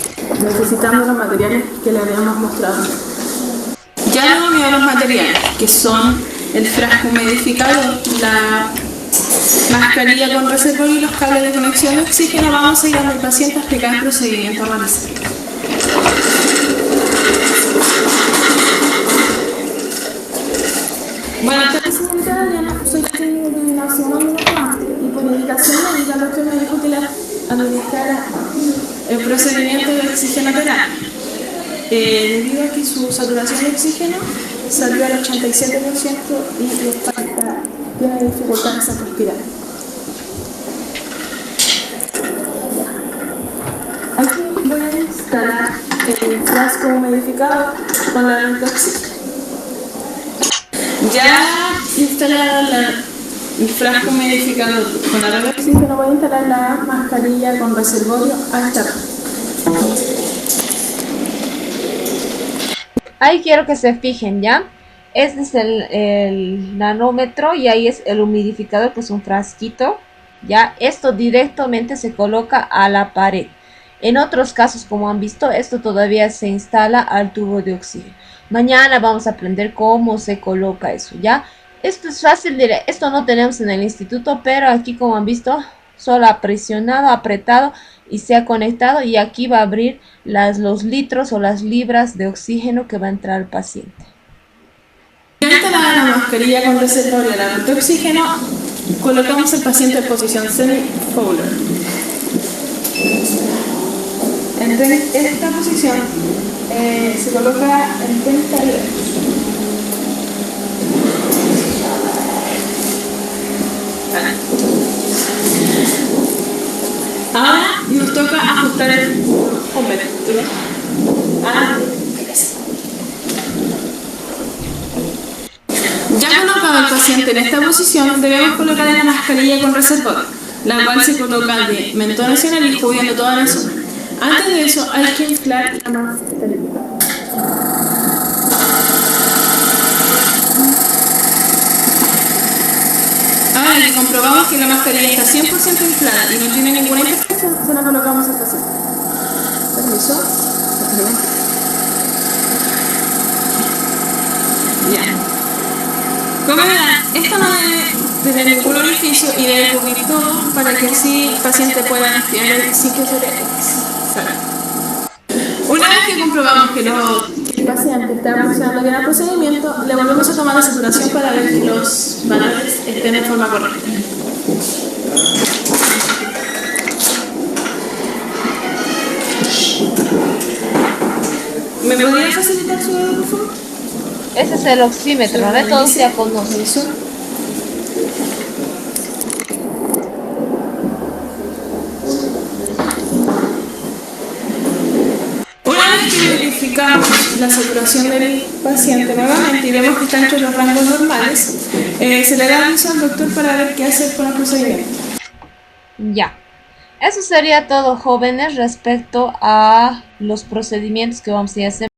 necesitando los materiales que le habíamos mostrado. Ya le unió los materiales, que son el frasco humidificador, la mascarilla con reservorio y los cables de conexión de oxígeno. Vamos a ir al paciente a explicar el procedimiento a realizar. Buenas tardes, señorita Diana. Soy técnico de Nacional y por indicación médica, el doctor me dijo que le administrara el procedimiento de oxigenoterapia. Debido a que su saturación de oxígeno salió al 87% y le falta, tiene dificultades en respirar. Aquí voy a instalar el frasco humidificado con la luz de oxígeno. Ya instalado el frasco humidificador con la luz de oxígeno, voy a instalar la mascarilla con reservorio a esta red. Ahí quiero que se fijen, ¿ya? Este es el nanómetro y ahí es el humidificador, que es un frasquito, ¿ya? Esto directamente se coloca a la pared. En otros casos, como han visto, esto todavía se instala al tubo de oxígeno. Mañana vamos a aprender cómo se coloca eso, ¿ya? Esto es fácil, esto no tenemos en el instituto, pero aquí como han visto, solo ha presionado, apretado y se ha conectado y aquí va a abrir los litros o las libras de oxígeno que va a entrar al paciente. Ya instalada la mascarilla con reservorio de oxígeno, colocamos al paciente en posición semi-Fowler. En esta posición se coloca en 30 grados. Ahora nos toca ajustar el flujómetro a ya colocado al paciente en esta posición, debemos colocar la mascarilla con reservorio, la cual se coloca de mentón hacia la nariz cubriendo toda la zona. Antes de eso hay que inflar la mascarilla. Ahora que comprobamos que la mascarilla está 100% inflada y no tiene ninguna imperfección, se la colocamos al paciente. Permiso. Bien. Como verán, esto no debe tener ningún orificio y debe cubrir todo para que así el paciente pueda inspirar sin que se le exhala. Una vez que comprobamos que el paciente está funcionando bien el procedimiento, le volvemos a tomar la saturación para ver que los valores estén de forma correcta. ¿Me podría facilitar su dedo, por favor? Ese es el oxímetro, ¿no? Todos ya conocen. Una vez que verificamos la saturación del paciente nuevamente y vemos que está entre los rangos normales, se le da aviso al doctor para ver qué hacer con el procedimiento. Ya. Eso sería todo, jóvenes, respecto a los procedimientos que vamos a hacer.